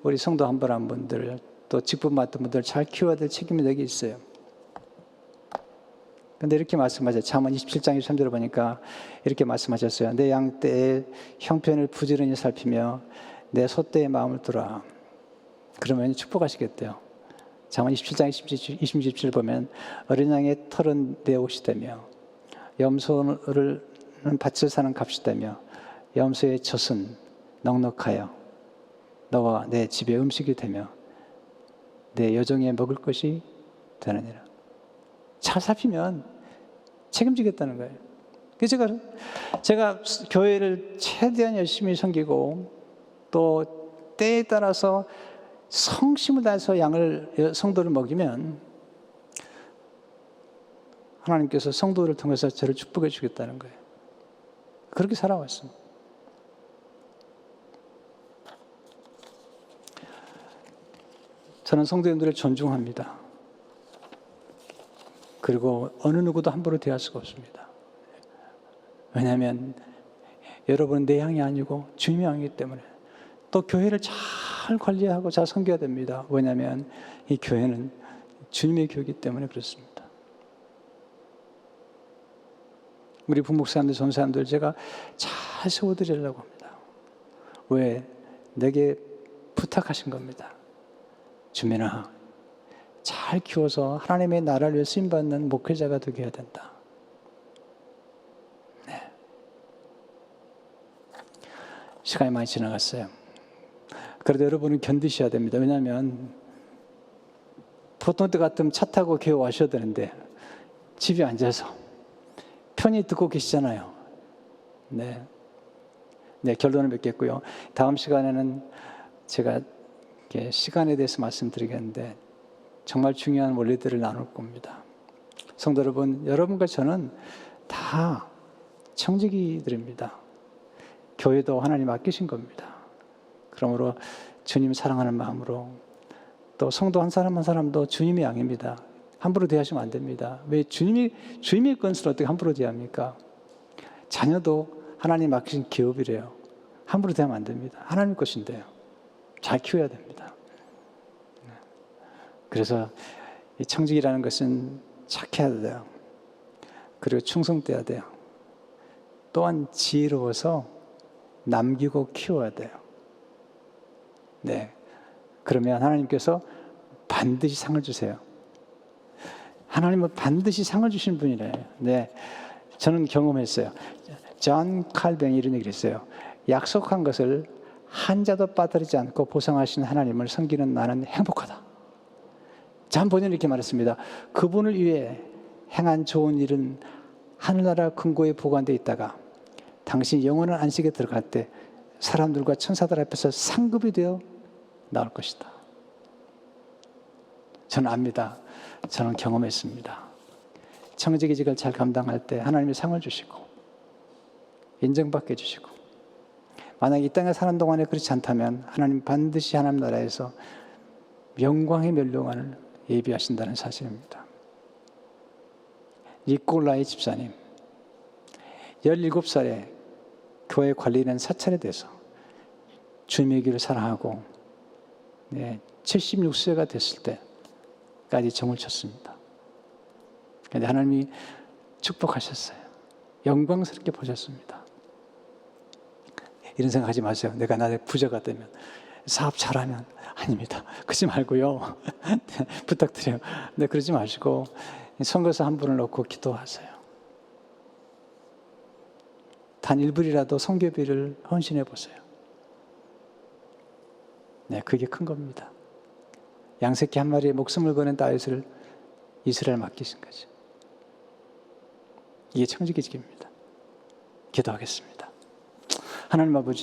우리 성도 한 분 한 분들 또 직분 맡은 분들 잘 키워야 될 책임이 내게 있어요. 근데 이렇게 말씀하셨어요. 잠언 27장 23절을 보니까 이렇게 말씀하셨어요. 내 양떼의 형편을 부지런히 살피며 내 소떼의 마음을 두라. 그러면 축복하시겠대요. 잠언 27장 27절 보면 어린 양의 털은 내 옷이 되며 염소는 밭을 사는 값이 되며 염소의 젖은 넉넉하여 너와 내 집의 음식이 되며 내 여종의 먹을 것이 되느니라. 잘 살피면 책임지겠다는 거예요. 그래서 제가 교회를 최대한 열심히 섬기고 또 때에 따라서 성심을 다해서 성도를 먹이면 하나님께서 성도를 통해서 저를 축복해 주겠다는 거예요. 그렇게 살아왔습니다. 저는 성도님들을 존중합니다. 그리고 어느 누구도 함부로 대할 수가 없습니다. 왜냐하면 여러분은 내 양이 아니고 주님의 양이기 때문에 또 교회를 잘 관리하고 잘 섬겨야 됩니다. 왜냐하면 이 교회는 주님의 교회이기 때문에 그렇습니다. 우리 부목사님들, 전사님들 제가 잘 세워드리려고 합니다. 왜? 내게 부탁하신 겁니다. 주민아, 잘 키워서 하나님의 나라를 위해 쓰임받는 목회자가 되게 해야 된다. 네. 시간이 많이 지나갔어요. 그래도 여러분은 견디셔야 됩니다. 왜냐하면 보통 때 같으면 차 타고 교회 와셔야 되는데 집에 앉아서 편히 듣고 계시잖아요. 네. 네, 결론을 맺겠고요. 다음 시간에는 제가 시간에 대해서 말씀드리겠는데 정말 중요한 원리들을 나눌 겁니다. 성도 여러분, 여러분과 저는 다 청지기들입니다. 교회도 하나님 맡기신 겁니다. 그러므로 주님 사랑하는 마음으로 또 성도 한 사람 한 사람도 주님의 양입니다. 함부로 대하시면 안 됩니다. 왜 주님의 건수를 어떻게 함부로 대합니까? 자녀도 하나님 맡기신 기업이래요. 함부로 대하면 안 됩니다. 하나님 것인데요. 잘 키워야 됩니다. 그래서 이 청직이라는 것은 착해야 돼요. 그리고 충성돼야 돼요. 또한 지혜로워서 남기고 키워야 돼요. 네. 그러면 하나님께서 반드시 상을 주세요. 하나님은 반드시 상을 주시는 분이래요. 네. 저는 경험했어요. 존 칼뱅이 이런 얘기를 했어요. 약속한 것을 한 자도 빠뜨리지 않고 보상하신 하나님을 섬기는 나는 행복하다. 잠 본인은 이렇게 말했습니다. 그분을 위해 행한 좋은 일은 하늘나라 금고에 보관되어 있다가 당신 영원한 안식에 들어갈 때 사람들과 천사들 앞에서 상급이 되어 나올 것이다. 저는 압니다. 저는 경험했습니다. 청지기직을 잘 감당할 때 하나님이 상을 주시고 인정받게 해주시고 만약 이 땅에 사는 동안에 그렇지 않다면 하나님 반드시 하나님 나라에서 영광의 멸류관을 예비하신다는 사실입니다. 니콜라이 집사님 17살에 교회 관리는 사찰에 돼서 주님의 길을 사랑하고 76세가 됐을 때까지 정을 쳤습니다. 그런데 하나님이 축복하셨어요. 영광스럽게 보셨습니다. 이런 생각하지 마세요. 내가 나중에 부자가 되면 사업 잘하면 아닙니다. 그러지 말고요. 부탁드려요. 네, 그러지 마시고 선교사 한 분을 놓고 기도하세요. 단 1불이라도 선교비를 헌신해 보세요. 네, 그게 큰 겁니다. 양새끼 한 마리에 목숨을 거는 다윗을 이스라엘 맡기신 거죠. 이게 청지기입니다. 기도하겠습니다. 하나님 아버지,